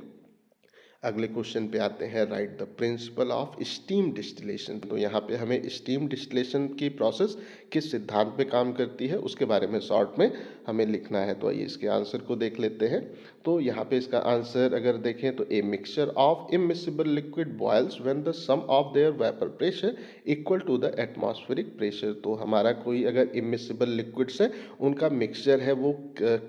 अगले क्वेश्चन पे आते हैं। Right the principle of steam distillation. तो यहाँ पे हमें स्टीम डिस्टिलेशन की प्रोसेस किस सिद्धांत पे काम करती है उसके बारे में शॉर्ट में हमें लिखना है। तो आइए इसके आंसर को देख लेते हैं। तो यहाँ पे इसका आंसर अगर देखें तो a mixture of immiscible liquid boils when the sum of their vapour pressure equal to the atmospheric pressure. तो हमारा कोई अगर इमिसिबल लिक्विड्स है उनका मिक्सचर है वो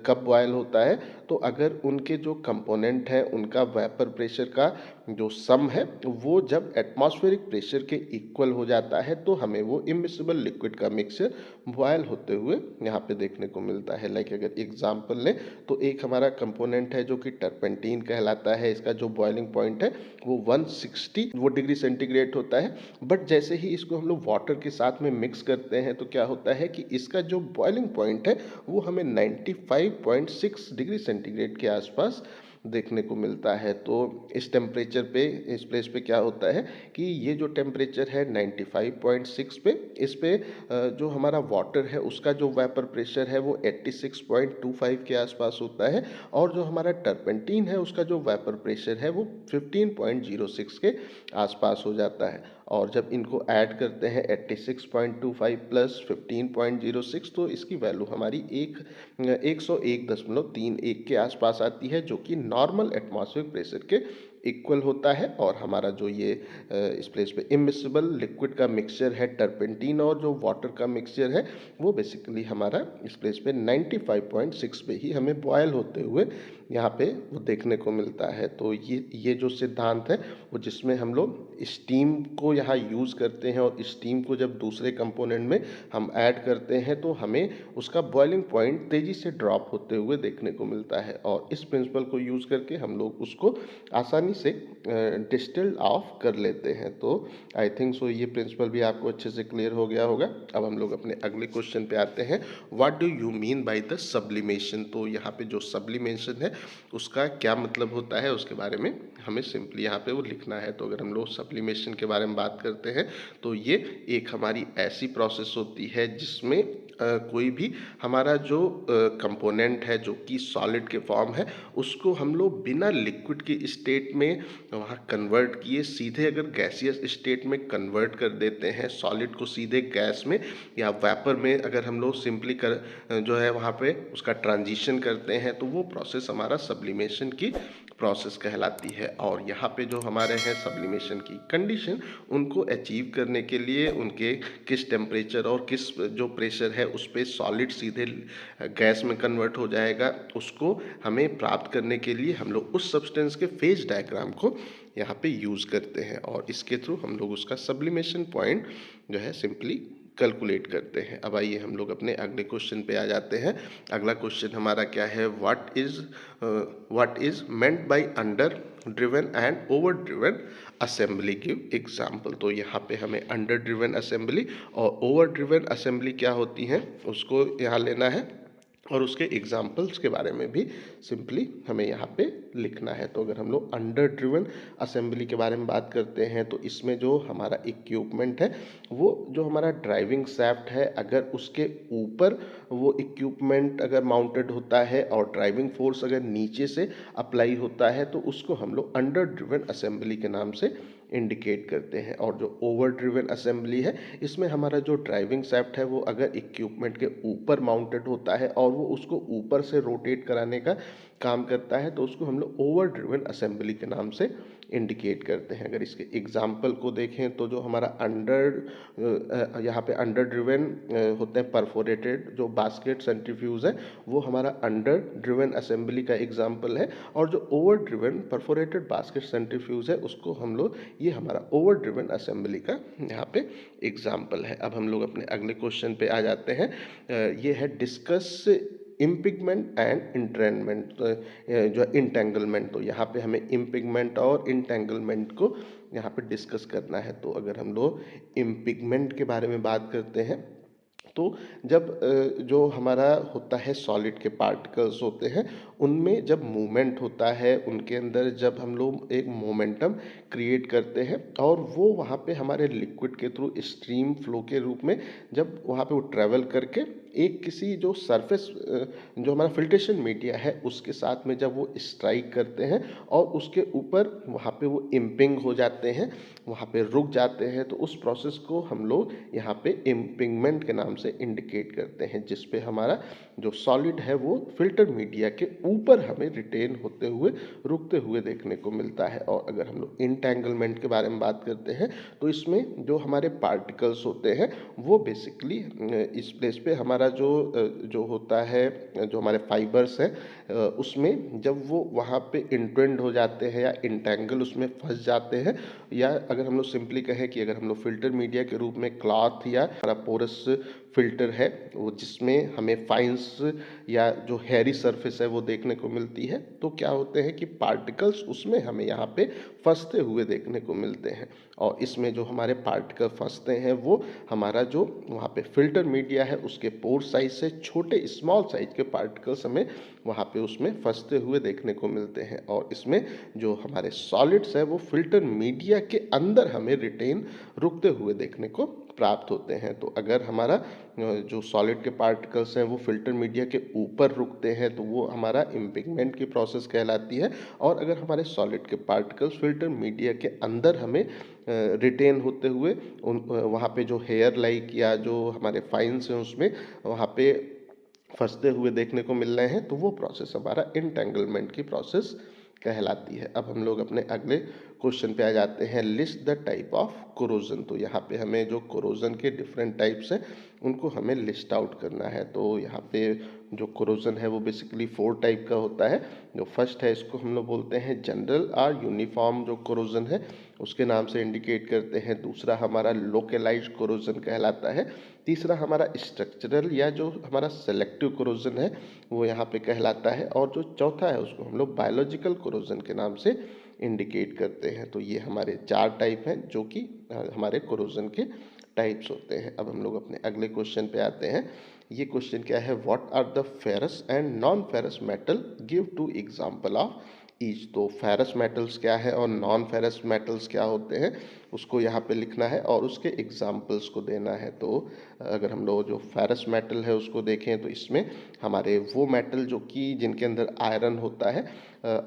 कब बॉयल होता है, तो अगर उनके जो कंपोनेंट है उनका वेपर प्रेशर का जो सम है वो जब एटमॉस्फेरिक प्रेशर के इक्वल हो जाता है तो हमें वो इमिसिबल लिक्विड का मिक्सचर बॉयल होते हुए यहाँ पे देखने को मिलता है। लाइक अगर एग्जांपल लें तो एक हमारा कंपोनेंट है जो कि टर्पेंटीन कहलाता है, इसका जो बॉइलिंग पॉइंट है वो 160 वो डिग्री सेंटीग्रेड होता है। बट जैसे ही इसको हम लोग वाटर के साथ में मिक्स करते हैं तो क्या होता है कि इसका जो बॉइलिंग पॉइंट है वो हमें 95.6 डिग्री सेंटीग्रेड के आसपास देखने को मिलता है। तो इस टेम्परेचर पे इस प्लेस पे क्या होता है कि ये जो टेम्परेचर है 95.6 पे, इस पे जो हमारा वाटर है उसका जो वेपर प्रेशर है वो 86.25 के आसपास होता है, और जो हमारा टर्पेंटीन है उसका जो वेपर प्रेशर है वो 15.06 के आसपास हो जाता है। और जब इनको ऐड करते हैं 86.25 प्लस 15.06 तो इसकी वैल्यू हमारी 101.31 के आसपास आती है, जो कि नॉर्मल एटमॉस्फेरिक प्रेशर के इक्वल होता है। और हमारा जो ये इस प्लेस पे इमिसिबल लिक्विड का मिक्सचर है टर्पेंटीन और जो वाटर का मिक्सचर है वो बेसिकली हमारा इस प्लेस पे 95.6 पे ही हमें बॉयल होते हुए यहाँ पे वो देखने को मिलता है। तो ये जो सिद्धांत है वो जिसमें हम लोग स्टीम को यहाँ यूज़ करते हैं और स्टीम को जब दूसरे कंपोनेंट में हम ऐड करते हैं तो हमें उसका बॉइलिंग पॉइंट तेज़ी से ड्रॉप होते हुए देखने को मिलता है, और इस प्रिंसिपल को यूज़ करके हम लोग उसको आसानी से डिस्टिल्ड ऑफ कर लेते हैं। तो आई थिंक सो ये प्रिंसिपल भी आपको अच्छे से क्लियर हो गया होगा। अब हम लोग अपने अगले क्वेश्चन पे आते हैं। What do you mean by the sublimation. तो यहाँ पे जो सब्लिमेशन है उसका क्या मतलब होता है उसके बारे में हमें सिंपली यहाँ पे वो लिखना है। तो अगर हम लोग सब्लिमेशन के बारे में बात करते हैं तो ये एक हमारी ऐसी प्रोसेस होती है जिसमें कोई भी हमारा जो कंपोनेंट है जो कि सॉलिड के फॉर्म है उसको हम लोग बिना लिक्विड के स्टेट में वहाँ कन्वर्ट किए सीधे अगर गैसियस स्टेट में कन्वर्ट कर देते हैं, सॉलिड को सीधे गैस में या वेपर में अगर हम लोग सिंपली कर जो है वहाँ पे उसका ट्रांजिशन करते हैं तो वो प्रोसेस हमारा सब्लिमेशन की प्रोसेस कहलाती है। और यहाँ पे जो हमारे हैं सब्लिमेशन की कंडीशन उनको अचीव करने के लिए उनके किस टेम्परेचर और किस जो प्रेशर है उस पर सॉलिड सीधे गैस में कन्वर्ट हो जाएगा, उसको हमें प्राप्त करने के लिए हम लोग उस सब्सटेंस के फेज डायग्राम को यहाँ पे यूज़ करते हैं, और इसके थ्रू हम लोग उसका सब्लिमेशन पॉइंट जो है सिंपली कैलकुलेट करते हैं। अब आइए हम लोग अपने अगले क्वेश्चन पे आ जाते हैं। अगला क्वेश्चन हमारा क्या है, what is meant by under driven and over driven assembly, give example. तो यहाँ पे हमें अंडर ड्रिवन असेंबली और ओवर ड्रिवन असेंबली क्या होती हैं उसको यहाँ लेना है, और उसके एग्जाम्पल्स के बारे में भी सिंपली हमें यहाँ पे लिखना है। तो अगर हम लोग अंडर ड्रिवन असेंबली के बारे में बात करते हैं तो इसमें जो हमारा इक्विपमेंट है वो जो हमारा ड्राइविंग शैफ्ट है अगर उसके ऊपर वो इक्विपमेंट अगर माउंटेड होता है और ड्राइविंग फोर्स अगर नीचे से अप्लाई होता है तो उसको हम लोग अंडर ड्रिवन असेंबली के नाम से इंडिकेट करते हैं। और जो ओवर ड्रिवन असेंबली है इसमें हमारा जो ड्राइविंग शैफ्ट है वो अगर इक्विपमेंट के ऊपर माउंटेड होता है और वो उसको ऊपर से रोटेट कराने का काम करता है तो उसको हम लोग ओवर ड्रिवन असेंबली के नाम से इंडिकेट करते हैं। अगर इसके एग्जाम्पल को देखें तो जो हमारा यहाँ पे अंडर ड्रिवन होते हैं परफोरेटेड जो बास्केट सेंट्रीफ्यूज है, वो हमारा अंडर ड्रिवन असेंबली का एग्जाम्पल है। और जो over driven perforated basket centrifuge है उसको हम लोग, ये हमारा ओवर ड्रिवन असेंबली का यहाँ पे एग्जाम्पल है। अब हम लोग अपने अगले क्वेश्चन पे आ जाते हैं। ये है डिस्कस इम्पिगमेंट एंड इंट्रेनमेंट, जो इंटेंगलमेंट। तो यहाँ पे हमें इम्पिगमेंट और इंटेंगलमेंट को यहाँ पे डिस्कस करना है। तो अगर हम लोग इम्पिगमेंट के बारे में बात करते हैं तो जब जो हमारा होता है सॉलिड के पार्टिकल्स होते हैं, उनमें जब मूवमेंट होता है, उनके अंदर जब हम लोग एक मोमेंटम क्रिएट करते हैं और वो वहाँ पे हमारे लिक्विड के थ्रू स्ट्रीम फ्लो के रूप में जब वहाँ पे वो ट्रेवल करके एक किसी जो सरफेस जो हमारा फिल्ट्रेशन मीडिया है उसके साथ में जब वो स्ट्राइक करते हैं और उसके ऊपर वहाँ पे वो इम्पिंग हो जाते हैं, वहाँ पे रुक जाते हैं, तो उस प्रोसेस को हम लोग यहाँ पे इम्पिंगमेंट के नाम से इंडिकेट करते हैं, जिस पे हमारा जो सॉलिड है वो फिल्टर मीडिया के ऊपर हमें रिटेन होते हुए रुकते हुए देखने को मिलता है। और अगर हम लोग इंटेंगलमेंट के बारे में बात करते हैं तो इसमें जो हमारे पार्टिकल्स होते हैं वो बेसिकली इस प्लेस पे हमारा जो होता है, जो हमारे फाइबर्स हैं उसमें जब वो वहाँ पे इंट्वेंड हो जाते हैं या इंटेंगल उसमें फंस जाते हैं, या अगर हम लोग सिंपली कहें कि अगर हम लोग फिल्टर मीडिया के रूप में क्लॉथ या हमारा पोरस फिल्टर है वो जिसमें हमें फाइन्स या जो हेयरी सरफेस है वो देखने को मिलती है, तो क्या होते हैं कि पार्टिकल्स उसमें हमें यहाँ पे फंसते हुए देखने को मिलते हैं। और इसमें जो हमारे पार्टिकल फंसते हैं वो हमारा जो वहाँ पे फिल्टर मीडिया है उसके पोर साइज से छोटे स्मॉल साइज के पार्टिकल्स हमें वहाँ पे उसमें फंसते हुए देखने को मिलते हैं। और इसमें जो हमारे सॉलिड्स है वो फिल्टर मीडिया के अंदर हमें रिटेन रुकते हुए देखने को प्राप्त होते हैं। तो अगर हमारा जो सॉलिड के पार्टिकल्स हैं वो फिल्टर मीडिया के ऊपर रुकते हैं तो वो हमारा इम्पिगमेंट की प्रोसेस कहलाती है। और अगर हमारे सॉलिड के पार्टिकल्स फिल्टर मीडिया के अंदर हमें रिटेन होते हुए वहाँ पे जो हेयर लाइक या जो हमारे फाइन्स हैं उसमें वहाँ पे फंसते हुए देखने को मिल रहे हैं, तो वो प्रोसेस हमारा इंटेंगलमेंट की प्रोसेस कहलाती है। अब हम लोग अपने अगले क्वेश्चन पे आ जाते हैं, list the type of corrosion. तो यहाँ पे हमें जो कोरोजन के डिफरेंट टाइप्स हैं उनको हमें लिस्ट आउट करना है। तो यहाँ पे जो कोरोजन है वो बेसिकली 4 टाइप का होता है। जो फर्स्ट है इसको हम लोग बोलते हैं जनरल और यूनिफॉर्म जो कोरोजन है उसके नाम से इंडिकेट करते हैं। दूसरा हमारा लोकलाइज्ड कोरोजन कहलाता है। तीसरा हमारा स्ट्रक्चरल या जो हमारा सेलेक्टिव कोरोजन है वो यहाँ पे कहलाता है। और जो चौथा है उसको हम लोग बायोलॉजिकल कोरोजन के नाम से इंडिकेट करते हैं। तो ये हमारे 4 टाइप हैं जो कि हमारे कोरोजन के टाइप्स होते हैं। अब हम लोग अपने अगले क्वेश्चन पे आते हैं। ये क्वेश्चन क्या है, what are the ferrous and non ferrous metal, give 2 example of each. तो फेरस मेटल्स क्या है और नॉन फेरस मेटल्स क्या होते हैं उसको यहाँ पे लिखना है और उसके एग्जाम्पल्स को देना है। तो अगर हम लोग जो फेरस मेटल है उसको देखें तो इसमें हमारे वो मेटल जो कि जिनके अंदर आयरन होता है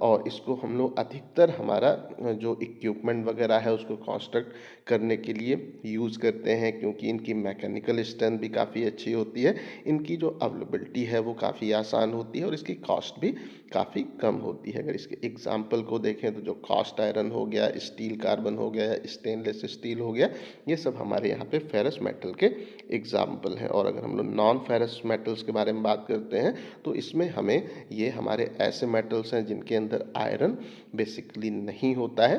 और इसको हम लोग अधिकतर हमारा जो इक्विपमेंट वगैरह है उसको कंस्ट्रक्ट करने के लिए यूज़ करते हैं, क्योंकि इनकी मैकेनिकल स्ट्रेंथ भी काफ़ी अच्छी होती है, इनकी जो अवेलेबिलिटी है वो काफ़ी आसान होती है और इसकी कॉस्ट भी काफ़ी कम होती है। अगर इसके एग्जाम्पल को देखें तो जो कास्ट आयरन हो गया, स्टील कार्बन हो गया, स्टेनलेस स्टील हो गया, ये सब हमारे यहाँ पे फेरस मेटल के एग्जाम्पल हैं। और अगर हम लोग नॉन फेरस मेटल्स के बारे में बात करते हैं तो इसमें हमें ये हमारे ऐसे मेटल्स हैं जिनके अंदर आयरन बेसिकली नहीं होता है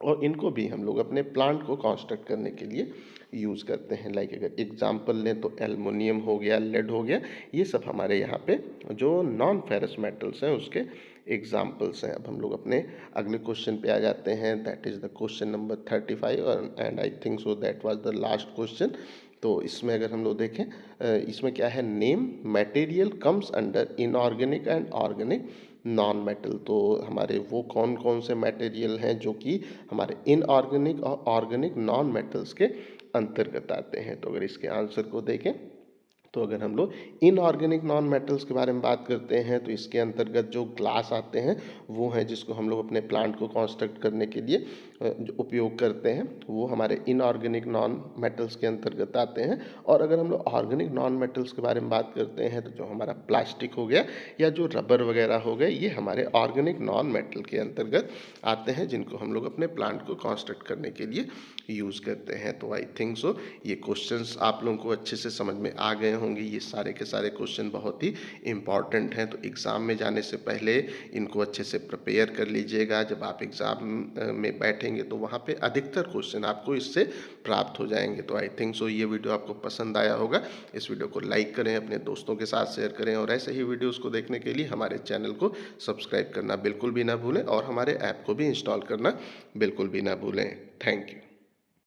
और इनको भी हम लोग अपने प्लांट को कंस्ट्रक्ट करने के लिए यूज़ करते हैं। लाइक अगर एग्जांपल लें तो एल्युमिनियम हो गया, लेड हो गया, ये सब हमारे यहाँ पे जो नॉन फेरस मेटल्स हैं उसके एग्जाम्पल्स हैं। अब हम लोग अपने अगले क्वेश्चन पे आ जाते हैं, that is the question number 35 और and I think so that was the last question. तो इसमें अगर हम लोग देखें इसमें क्या है, name material comes under inorganic and organic non metal. तो हमारे वो कौन कौन से मटेरियल हैं जो कि हमारे इनऑर्गेनिक और ऑर्गेनिक नॉन मेटल्स के अंतर्गत आते हैं। तो अगर इसके आंसर को देखें तो अगर हम लोग इनऑर्गेनिक नॉन मेटल्स के बारे में बात करते हैं तो इसके अंतर्गत जो ग्लास आते हैं वो हैं जिसको हम लोग अपने प्लांट को कंस्ट्रक्ट करने के लिए जो उपयोग करते हैं, वो हमारे इनऑर्गेनिक नॉन मेटल्स के अंतर्गत आते हैं। और अगर हम लोग ऑर्गेनिक नॉन मेटल्स के बारे में बात करते हैं तो जो हमारा प्लास्टिक हो गया या जो रबर वगैरह हो गए, ये हमारे ऑर्गेनिक नॉन मेटल के अंतर्गत आते हैं जिनको हम लोग अपने प्लांट को कंस्ट्रक्ट करने के लिए यूज़ करते हैं। तो आई थिंक सो ये क्वेश्चंस आप लोगों को अच्छे से समझ में आ गए होंगे। ये सारे के सारे क्वेश्चन बहुत ही इम्पॉर्टेंट हैं, तो एग्ज़ाम में जाने से पहले इनको अच्छे से प्रिपेयर कर लीजिएगा। जब आप एग्ज़ाम में बैठेंगे तो वहाँ पे अधिकतर क्वेश्चन आपको इससे प्राप्त हो जाएंगे। तो आई थिंक सो ये वीडियो आपको पसंद आया होगा। इस वीडियो को लाइक करें, अपने दोस्तों के साथ शेयर करें और ऐसे ही वीडियोज़ को देखने के लिए हमारे चैनल को सब्सक्राइब करना बिल्कुल भी ना भूलें और हमारे ऐप को भी इंस्टॉल करना बिल्कुल भी ना भूलें। Thank you.